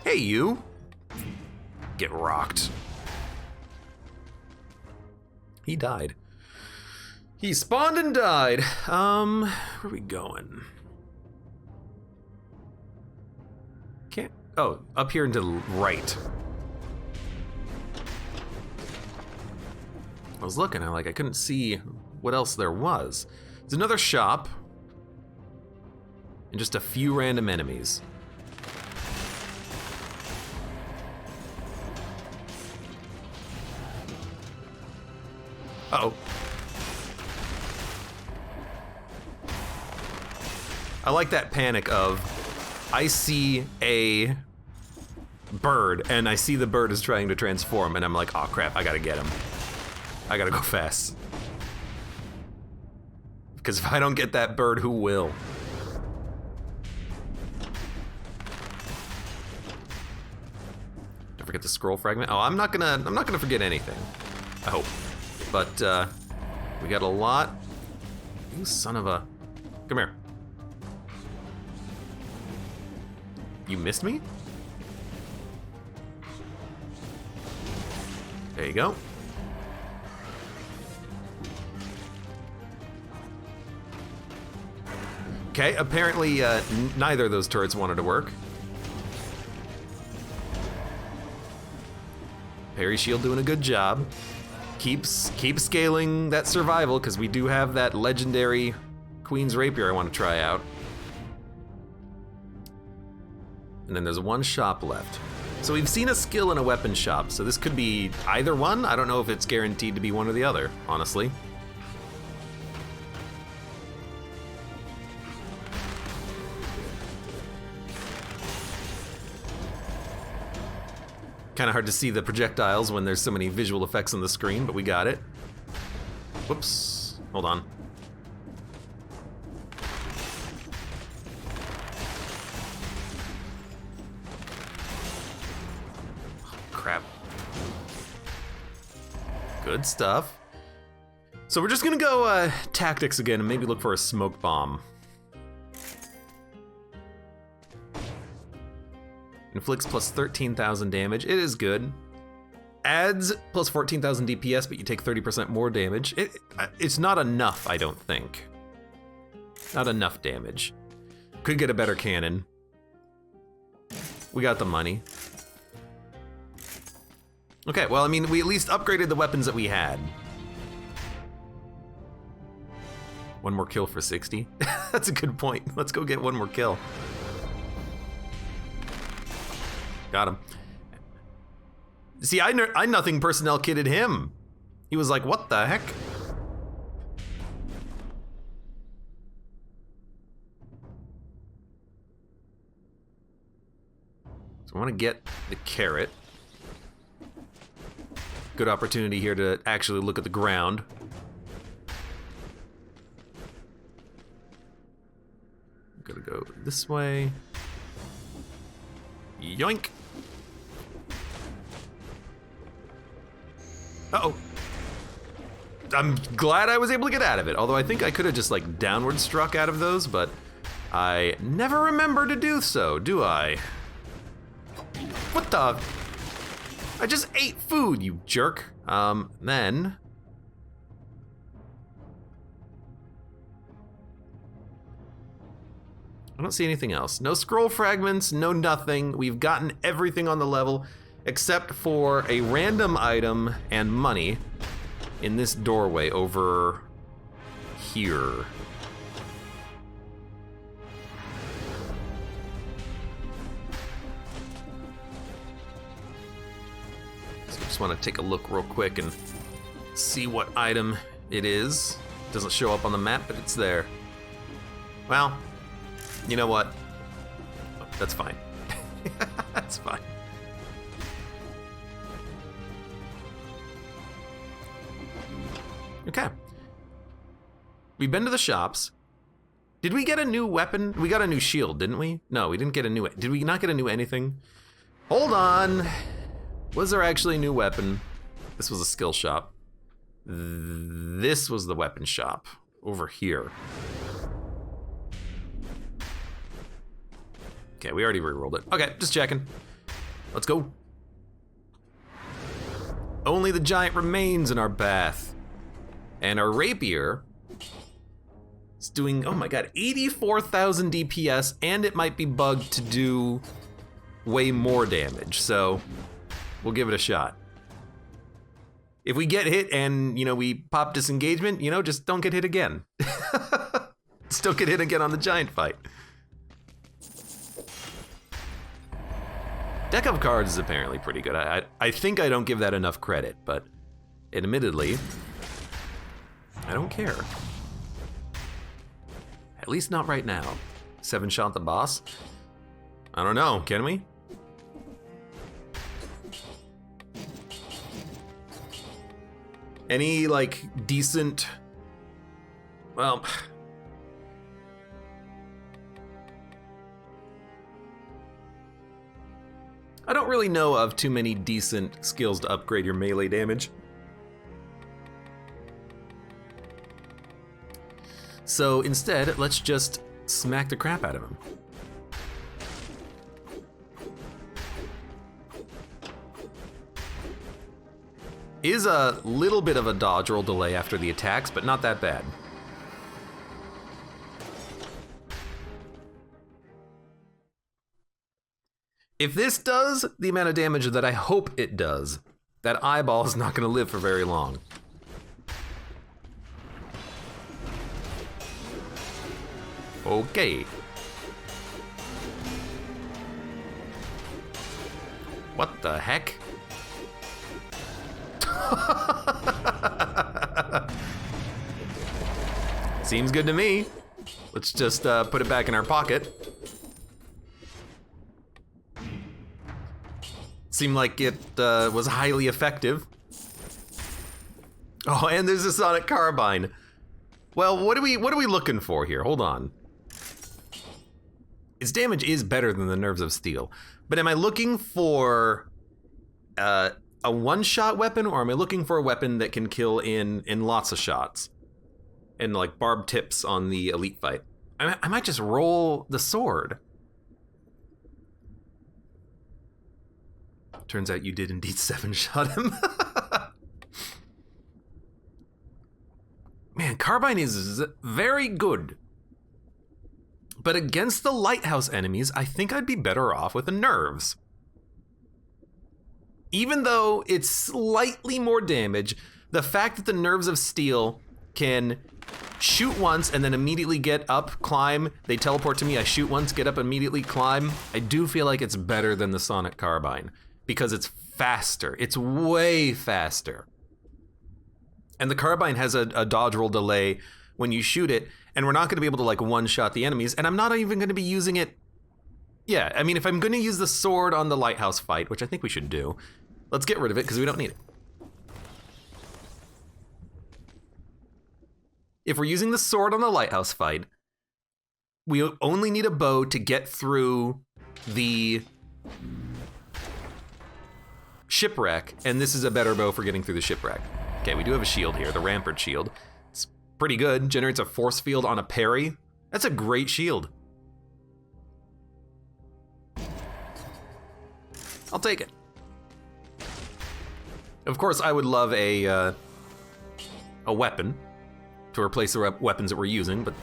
Hey you! Get rocked. He died. He spawned and died. Where are we going? Can't, oh, up here and to the right. I was looking, I couldn't see what else there was. There's another shop. And just a few random enemies. Uh-oh. I like that panic of, I see a bird, and I see the bird is trying to transform, and I'm like, oh crap, I gotta get him. I gotta go fast. Because if I don't get that bird, who will? Don't forget the scroll fragment. Oh, I'm not gonna forget anything. I hope. But we got a lot. You son of a... Come here. You missed me? There you go. Okay, apparently neither of those turrets wanted to work. Parry shield doing a good job. Keep scaling that survival, because we do have that legendary Queen's Rapier I want to try out. And then there's one shop left. So we've seen a skill in a weapon shop, so this could be either one. I don't know if it's guaranteed to be one or the other, honestly. Kind of hard to see the projectiles when there's so many visual effects on the screen, but we got it. Whoops, hold on. Oh, crap. Good stuff. So we're just gonna go tactics again and maybe look for a smoke bomb. Inflicts plus 13,000 damage. It is good. Adds plus 14,000 DPS, but you take 30% more damage. It's not enough, I don't think. Not enough damage. Could get a better cannon. We got the money. Okay, well, I mean, we at least upgraded the weapons that we had. One more kill for 60. That's a good point. Let's go get one more kill. Got him. See, I nothing personnel kitted him. He was like, what the heck? So I want to get the carrot. Good opportunity here to actually look at the ground. Gotta go this way. Yoink! Uh-oh. I'm glad I was able to get out of it, although I think I could have just like downward struck out of those, but I never remember to do so, do I? What the? I just ate food, you jerk. Then... I don't see anything else. No scroll fragments, no nothing. We've gotten everything on the level except for a random item and money in this doorway over here. So I just want to take a look real quick and see what item it is. Doesn't show up on the map, but it's there. Well, you know what? Oh, that's fine. That's fine. Okay. We've been to the shops. Did we get a new weapon? We got a new shield, didn't we? No, we didn't get a new... Did we not get a new anything? Hold on. Was there actually a new weapon? This was a skill shop. This was the weapon shop over here. Okay, we already rerolled it. Okay, just checking. Let's go. Only the giant remains in our path. And our rapier is doing, oh my god, 84,000 DPS, and it might be bugged to do way more damage, so we'll give it a shot. If we get hit and, you know, we pop disengagement, you know, just don't get hit again. Just don't get hit again on the giant fight. Deck of cards is apparently pretty good. I think I don't give that enough credit, but admittedly, I don't care. At least not right now. 7-shot the boss? I don't know, can we? Any, like, decent... Well... I don't really know of too many decent skills to upgrade your melee damage. So instead, let's just smack the crap out of him. Is a little bit of a dodge roll delay after the attacks, but not that bad. If this does the amount of damage that I hope it does, that eyeball is not gonna live for very long. Okay. What the heck? Seems good to me. Let's just put it back in our pocket. Seemed like it was highly effective. Oh, and there's a sonic carbine. Well, what are we looking for here? Hold on. Its damage is better than the nerves of steel, but am I looking for a one-shot weapon, or am I looking for a weapon that can kill in lots of shots and like barbed tips on the elite fight? I might just roll the sword. Turns out you did indeed 7-shot him. Man, carbine is very good. But against the Lighthouse enemies, I think I'd be better off with the nerves. Even though it's slightly more damage, the fact that the nerves of steel can shoot once and then immediately get up, climb, they teleport to me, I shoot once, get up, immediately climb, I do feel like it's better than the sonic carbine. Because it's faster. It's way faster. And the carbine has a dodge roll delay when you shoot it, and we're not going to be able to like one-shot the enemies, and I'm not even going to be using it. Yeah, I mean, if I'm going to use the sword on the Lighthouse fight, which I think we should do, let's get rid of it because we don't need it. If we're using the sword on the Lighthouse fight, we only need a bow to get through the shipwreck, and this is a better bow for getting through the shipwreck. Okay, we do have a shield here, the Rampart shield. It's pretty good, generates a force field on a parry. That's a great shield. I'll take it. Of course, I would love a weapon to replace the weapons that we're using, but,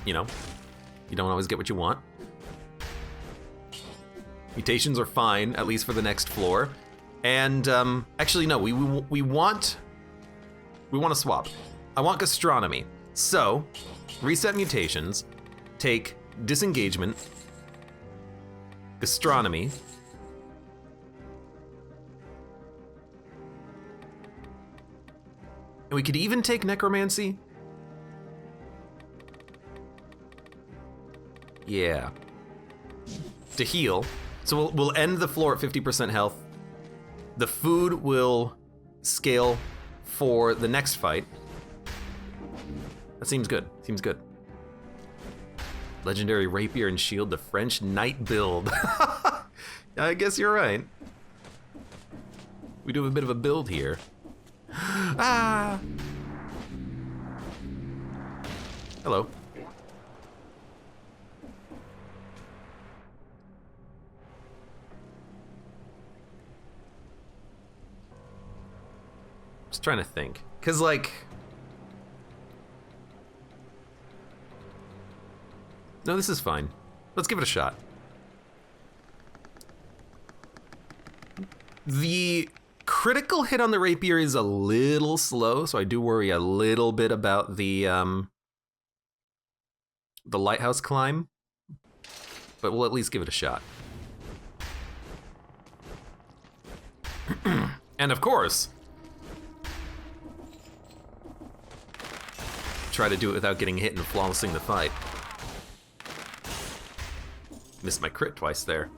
you know, you don't always get what you want. Mutations are fine, at least for the next floor. And, actually, no, we want to swap. I want gastronomy. So, reset mutations, take disengagement, gastronomy, and we could even take necromancy. Yeah. To heal. So we'll end the floor at 50% health. The food will scale for the next fight. That seems good. Seems good. Legendary Rapier and Shield, the French Knight build. I guess you're right. We do have a bit of a build here. Ah! Hello. Just trying to think. 'Cause like... No, this is fine. Let's give it a shot. The critical hit on the Rapier is a little slow, so I do worry a little bit about the Lighthouse climb. But we'll at least give it a shot. And of course, try to do it without getting hit and flawlessing the fight. Missed my crit twice there.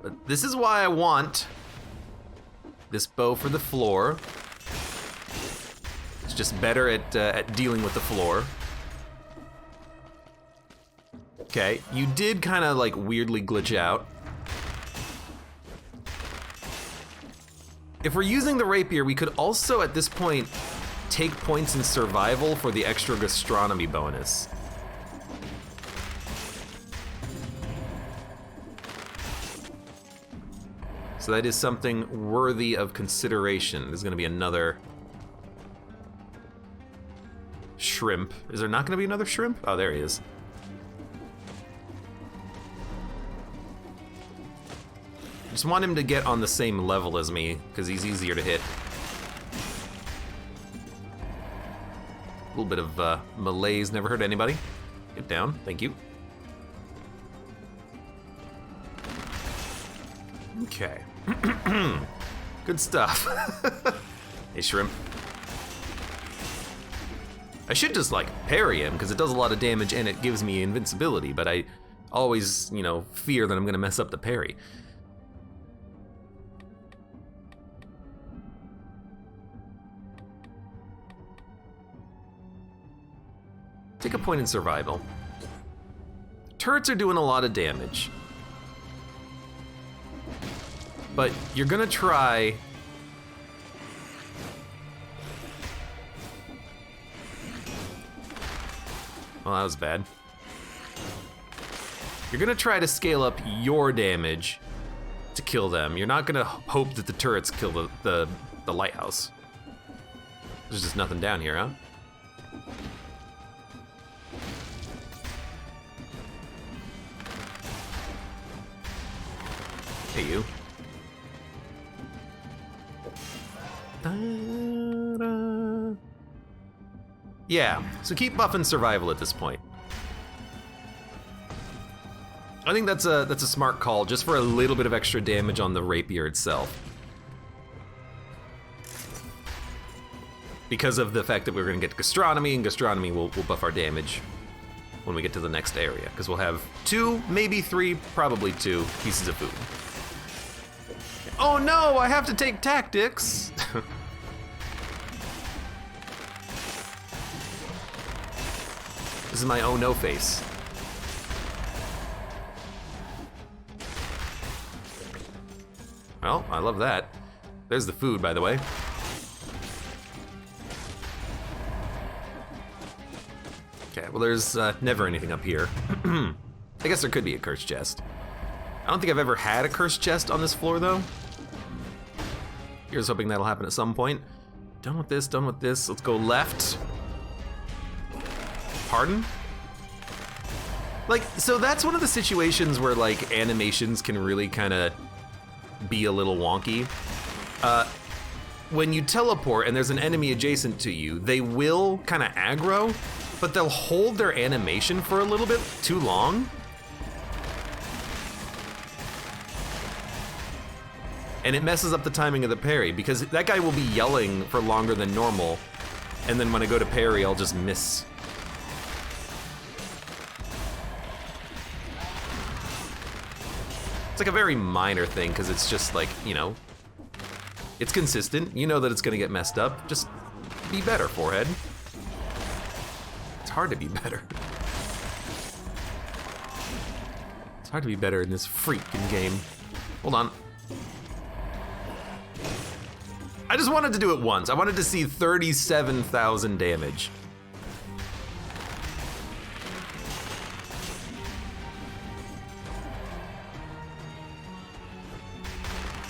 But this is why I want this bow for the floor. It's just better at dealing with the floor. Okay, you did kind of like weirdly glitch out. If we're using the Rapier, we could also at this point take points in survival for the extra gastronomy bonus. So that is something worthy of consideration. There's gonna be another shrimp. Is there not gonna be another shrimp? Oh, there he is. Just want him to get on the same level as me, because he's easier to hit. A little bit of malaise, never hurt anybody. Get down, thank you. Okay. Good stuff. Hey, shrimp. I should just, like, parry him, because it does a lot of damage and it gives me invincibility, but I always, you know, fear that I'm gonna mess up the parry. Take a point in survival. Turrets are doing a lot of damage. But you're gonna try... Well, that was bad. You're gonna try to scale up your damage to kill them. You're not gonna hope that the turrets kill the lighthouse. There's just nothing down here, huh? Hey, you. Yeah, so keep buffing survival at this point. I think that's a smart call, just for a little bit of extra damage on the Rapier itself. Because of the fact that we're gonna get gastronomy, and gastronomy will buff our damage when we get to the next area, because we'll have 2, maybe 3, probably 2 pieces of food. Oh no, I have to take tactics! This is my oh no face. Well, I love that. There's the food, by the way. Okay, well there's never anything up here. I guess there could be a cursed chest. I don't think I've ever had a cursed chest on this floor, though. Here's hoping that'll happen at some point. Done with this, done with this. Let's go left. Pardon? Like, so that's one of the situations where, like, animations can really kind of be a little wonky. When you teleport and there's an enemy adjacent to you, they will kind of aggro, but they'll hold their animation for a little bit too long. And it messes up the timing of the parry, because that guy will be yelling for longer than normal, and then when I go to parry, I'll just miss. It's like a very minor thing, because it's just like, you know, it's consistent. You know that it's gonna get messed up. Just be better, forehead. It's hard to be better. It's hard to be better in this freaking game. Hold on. I just wanted to do it once. I wanted to see 37,000 damage.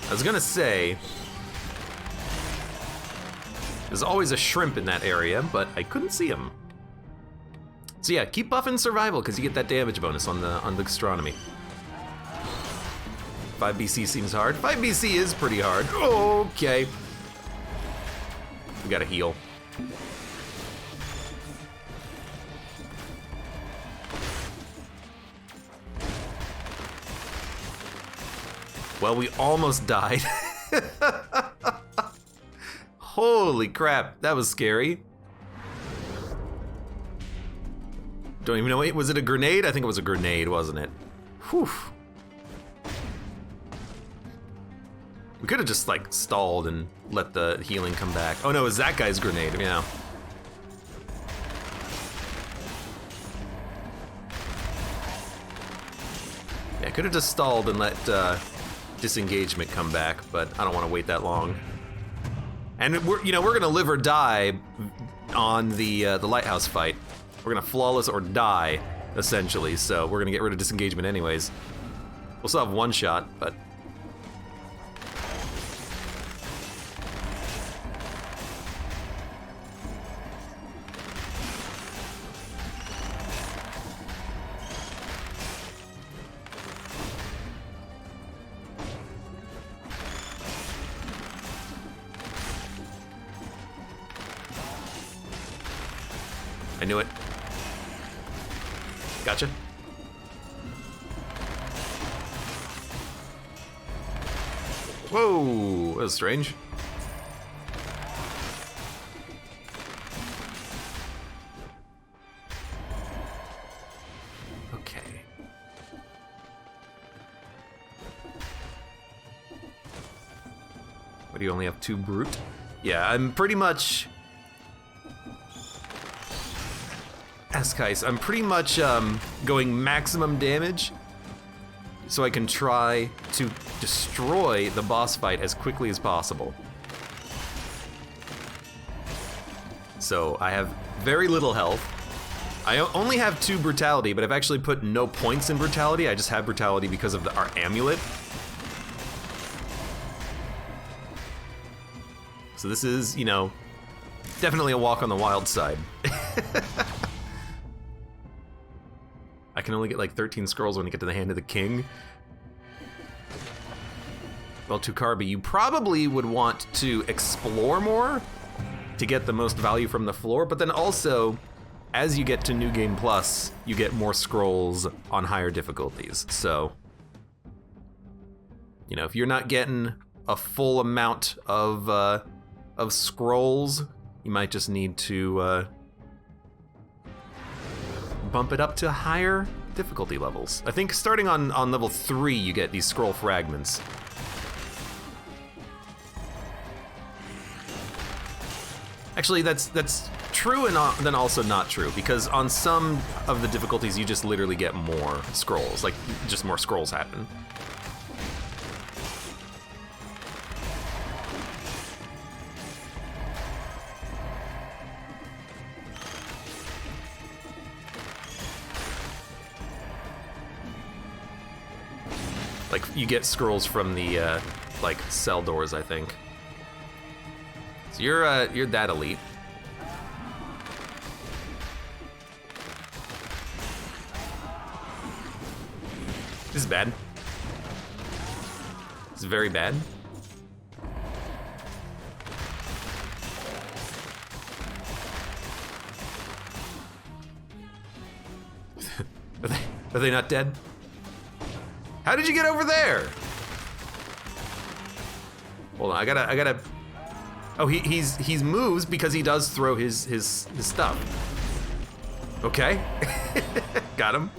I was gonna say, there's always a shrimp in that area, but I couldn't see him. So yeah, keep buffing survival because you get that damage bonus on the gastronomy. 5 BC seems hard. 5 BC is pretty hard. Okay. We gotta heal. Well, we almost died. Holy crap, that was scary. Don't even know, wait, was it a grenade? I think it was a grenade, wasn't it? Whew. We could have just like stalled and let the healing come back. Oh no, it was that guy's grenade, yeah. Yeah, I could have just stalled and let disengagement come back, but I don't want to wait that long. And we're gonna live or die on the Lighthouse fight. We're gonna flawless or die, essentially. So we're gonna get rid of disengagement anyways. We'll still have one shot, but. I knew it. Gotcha. Whoa, that was strange. Okay. What do you only have 2 brute? Yeah, I'm pretty much I'm pretty much going maximum damage so I can try to destroy the boss fight as quickly as possible. So I have very little health. I only have 2 brutality, but I've actually put no points in brutality. I just have brutality because of our amulet. So this is, you know, definitely a walk on the wild side. I can only get like 13 scrolls when you get to the hand of the king. Well, Tukarbi, you probably would want to explore more to get the most value from the floor, but then also, as you get to New Game Plus, you get more scrolls on higher difficulties. So, you know, if you're not getting a full amount of scrolls, you might just need to bump it up to higher difficulty levels. I think starting on level 3, you get these scroll fragments. Actually, that's true and then also not true, because on some of the difficulties you just literally get more scrolls, like just more scrolls happen. Like, you get scrolls from the, like, cell doors, I think. So you're that elite. This is bad. This is very bad. Are they not dead? How did you get over there? Hold on, I gotta. Oh, he's moves because he does throw his stuff. Okay, got him.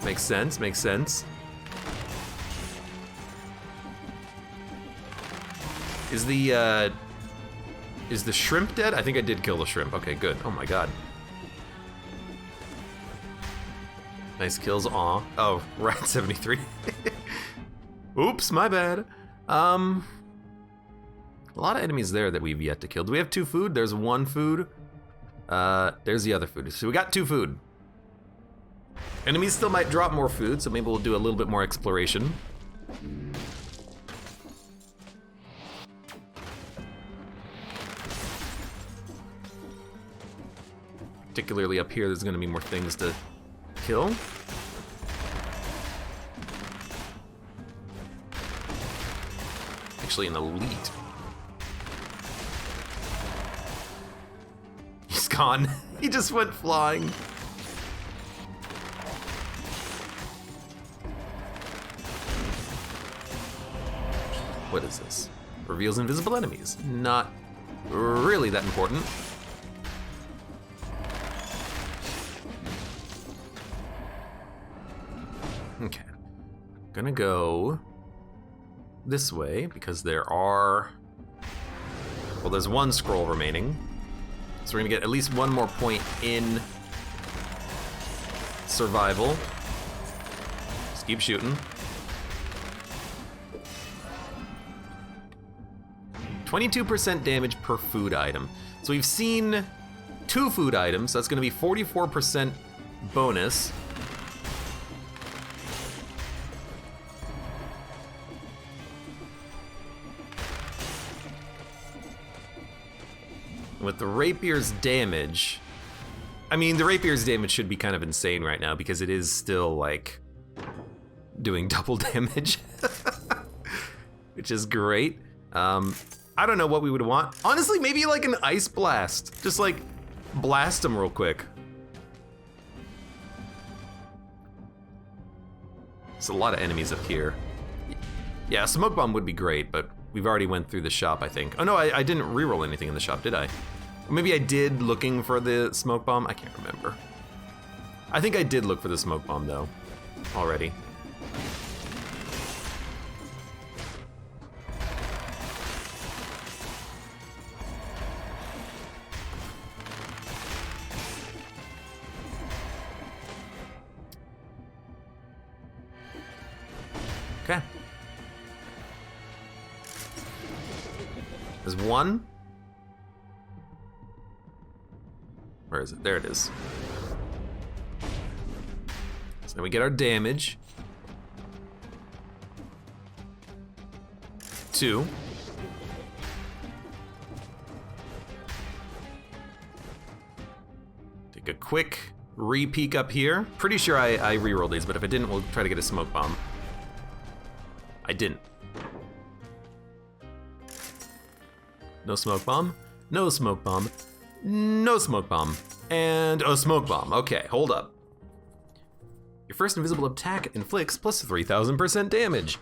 Makes sense. Makes sense. Is the shrimp dead? I think I did kill the shrimp. Okay, good. Oh my god. Nice kills. Aw. Oh, right, 73. Oops, my bad. A lot of enemies there that we've yet to kill. Do we have 2 food? There's 1 food. There's the other food. So we got 2 food. Enemies still might drop more food, so maybe we'll do a little bit more exploration. Particularly up here, there's gonna be more things to kill. Actually an elite. He's gone. He just went flying. What is this? Reveals invisible enemies. Not really that important. Okay. Gonna go this way because there are... Well, there's 1 scroll remaining. So we're gonna get at least 1 more point in survival. Just keep shooting. 22% damage per food item. So we've seen 2 food items, so that's gonna be 44% bonus. With the Rapier's damage, I mean, the Rapier's damage should be kind of insane right now because it is still like doing double damage, which is great. I don't know what we would want. Honestly, maybe like an ice blast. Just like blast them real quick. There's a lot of enemies up here. Yeah, a smoke bomb would be great, but we've already went through the shop, I think. Oh no, I didn't reroll anything in the shop, did I? Or maybe I did looking for the smoke bomb. I can't remember. I think I did look for the smoke bomb though, already. Okay. There's 1. Where is it? There it is. So then we get our damage. 2. Take a quick re-peek up here. Pretty sure I rerolled these, but if I didn't, we'll try to get a smoke bomb. I didn't. No smoke bomb, no smoke bomb, no smoke bomb, and a smoke bomb. Okay, hold up. Your first invisible attack inflicts plus 3,000% damage.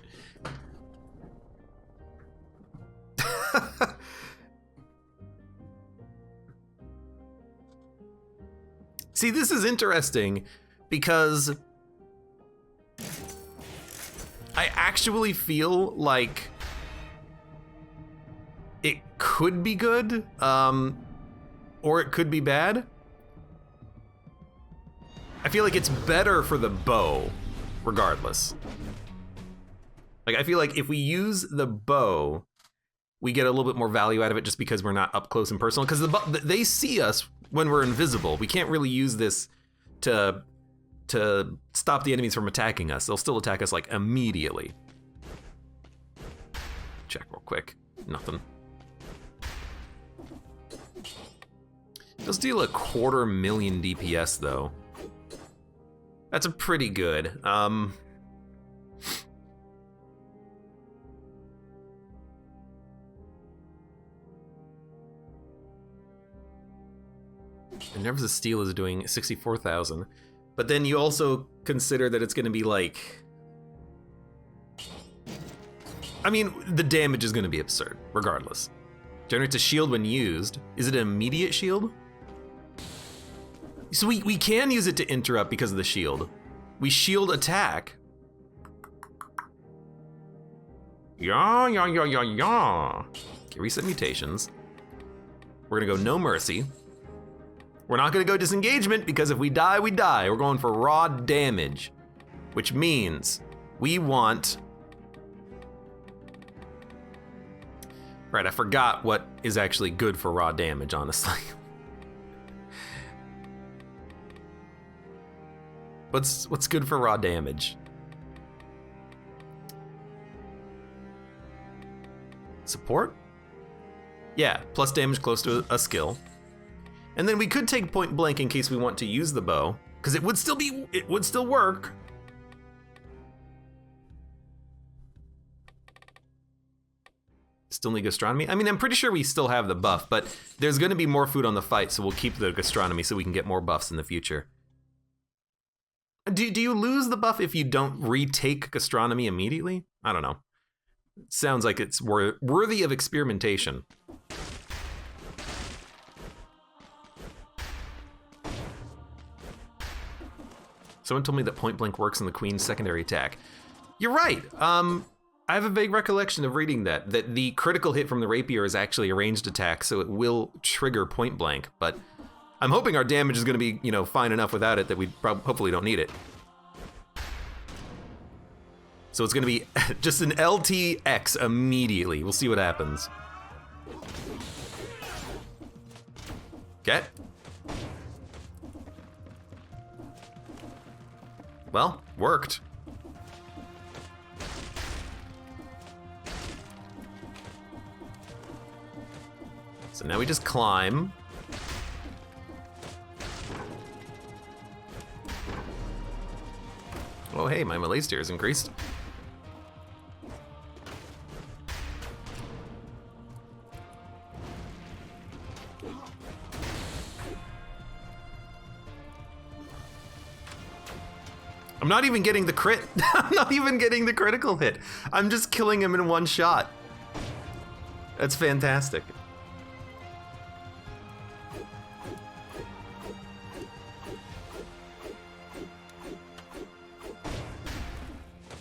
See, this is interesting because I actually feel like it could be good, or it could be bad. I feel like it's better for the bow, regardless. Like, I feel like if we use the bow, we get a little bit more value out of it just because we're not up close and personal. Because they see us when we're invisible. We can't really use this to stop the enemies from attacking us. They'll still attack us like immediately. Check real quick. Nothing. Does deal a 250,000 DPS though. That's a pretty good. And Nerves of Steel is doing 64,000. But then you also consider that it's gonna be like... I mean, the damage is gonna be absurd, regardless. Generates a shield when used. Is it an immediate shield? So we can use it to interrupt because of the shield. We shield attack. Yeah. Okay, reset mutations. We're gonna go no mercy. We're not gonna go disengagement because if we die, we die. We're going for raw damage, which means we want... Right, I forgot what is actually good for raw damage, honestly. What's good for raw damage? Support? Yeah, plus damage close to a skill. And then we could take point blank in case we want to use the bow, because it would still work. Still need gastronomy? I mean, I'm pretty sure we still have the buff, but there's gonna be more food on the fight, so we'll keep the gastronomy so we can get more buffs in the future. Do you lose the buff if you don't retake gastronomy immediately? I don't know. Sounds like it's worthy of experimentation. Someone told me that point blank works in the Queen's secondary attack. You're right. I have a vague recollection of reading that the critical hit from the Rapier is actually a ranged attack, so it will trigger point blank, but I'm hoping our damage is gonna be, you know, fine enough without it that we hopefully don't need it. So it's gonna be just an LTX immediately. We'll see what happens. Okay. Well, worked. So now we just climb. Oh hey, my melee steer is increased. I'm not even getting the crit. I'm not even getting the critical hit. I'm just killing him in one shot. That's fantastic.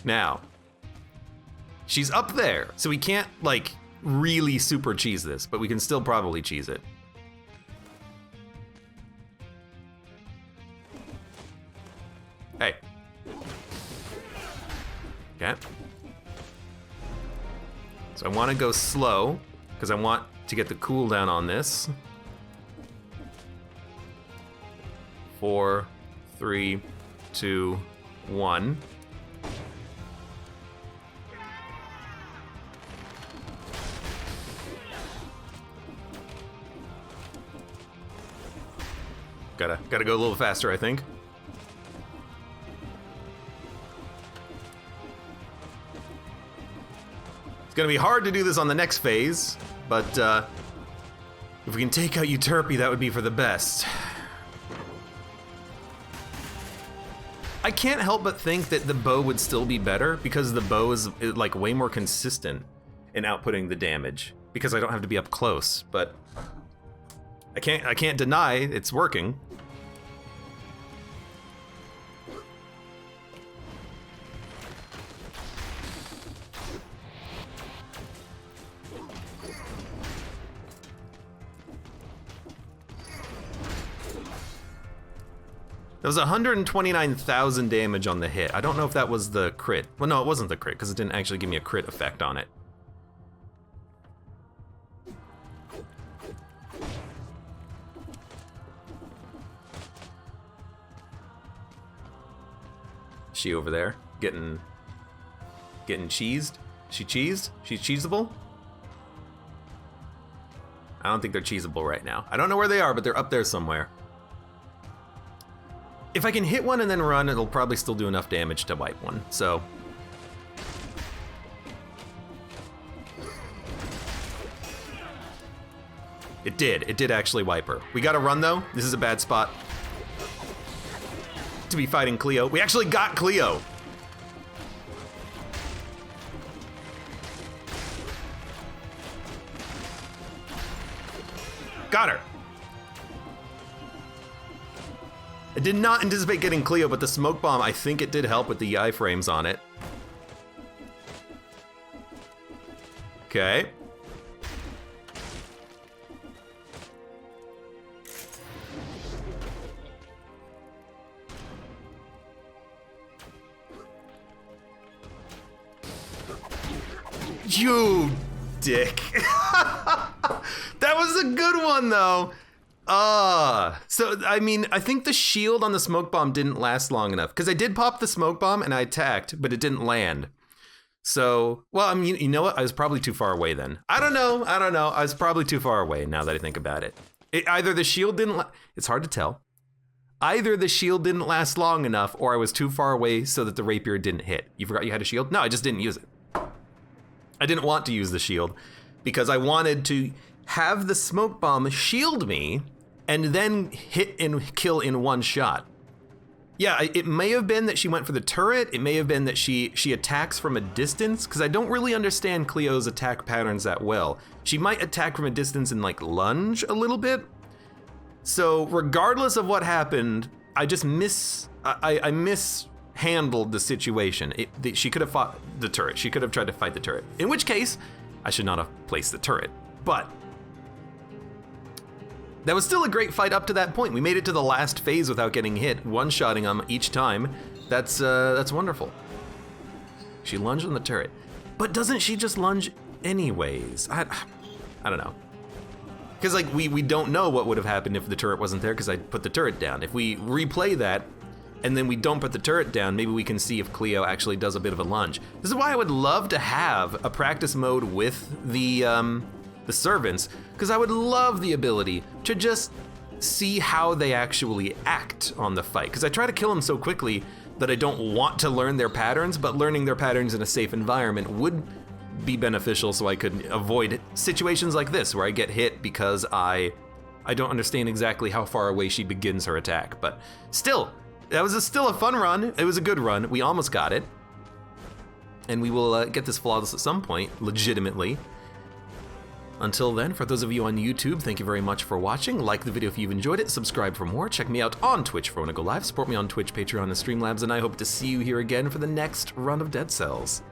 Now, she's up there, so we can't, like, really super cheese this, but we can still probably cheese it. Hey. Okay. So I want to go slow, because I want to get the cooldown on this. 4, 3, 2, 1. Gotta go a little faster, I think. It's gonna be hard to do this on the next phase, but if we can take out Euterpe, that would be for the best. I can't help but think that the bow would still be better because the bow is like way more consistent in outputting the damage because I don't have to be up close, but I can't deny it's working. That was 129,000 damage on the hit. I don't know if that was the crit. Well, no, it wasn't the crit because it didn't actually give me a crit effect on it. She over there getting cheesed? She cheesed? She's cheesable? I don't think they're cheesable right now. I don't know where they are, but they're up there somewhere. If I can hit one and then run, it'll probably still do enough damage to wipe one, so. It did actually wipe her. We gotta run though. This is a bad spot to be fighting Cleo. We actually got Cleo. Got her. I did not anticipate getting Cleo, but the smoke bomb, I think it did help with the iframes on it. Okay. You dick. That was a good one though. So I mean, I think the shield on the smoke bomb didn't last long enough because I did pop the smoke bomb and I attacked, but it didn't land. So, well, I mean, you know what? I was probably too far away then. I don't know. I was probably too far away now that I think about it. Either the shield didn't, it's hard to tell. Either the shield didn't last long enough or I was too far away so that the rapier didn't hit. You forgot you had a shield? No, I just didn't use it. I didn't want to use the shield because I wanted to have the smoke bomb shield me and then hit and kill in one shot. Yeah, it may have been that she went for the turret. It may have been that she attacks from a distance because I don't really understand Cleo's attack patterns that well. She might attack from a distance and like lunge a little bit. So regardless of what happened, I just mishandled the situation. She could have fought the turret. She could have tried to fight the turret. In which case, I should not have placed the turret. But that was still a great fight up to that point. We made it to the last phase without getting hit, one-shotting them each time. That's wonderful. She lunged on the turret. But doesn't she just lunge anyways? I don't know. Because like we don't know what would have happened if the turret wasn't there because I put the turret down. If we replay that and then we don't put the turret down, maybe we can see if Cleo actually does a bit of a lunge. This is why I would love to have a practice mode with the servants, because I would love the ability to just see how they actually act on the fight. Because I try to kill them so quickly that I don't want to learn their patterns, but learning their patterns in a safe environment would be beneficial so I could avoid situations like this where I get hit because I don't understand exactly how far away she begins her attack. But still, that was still a fun run. It was a good run. We almost got it. And we will get this flawless at some point, legitimately. Until then, for those of you on YouTube, thank you very much for watching. Like the video if you've enjoyed it, subscribe for more, check me out on Twitch for when I go live, support me on Twitch, Patreon, and Streamlabs, and I hope to see you here again for the next run of Dead Cells.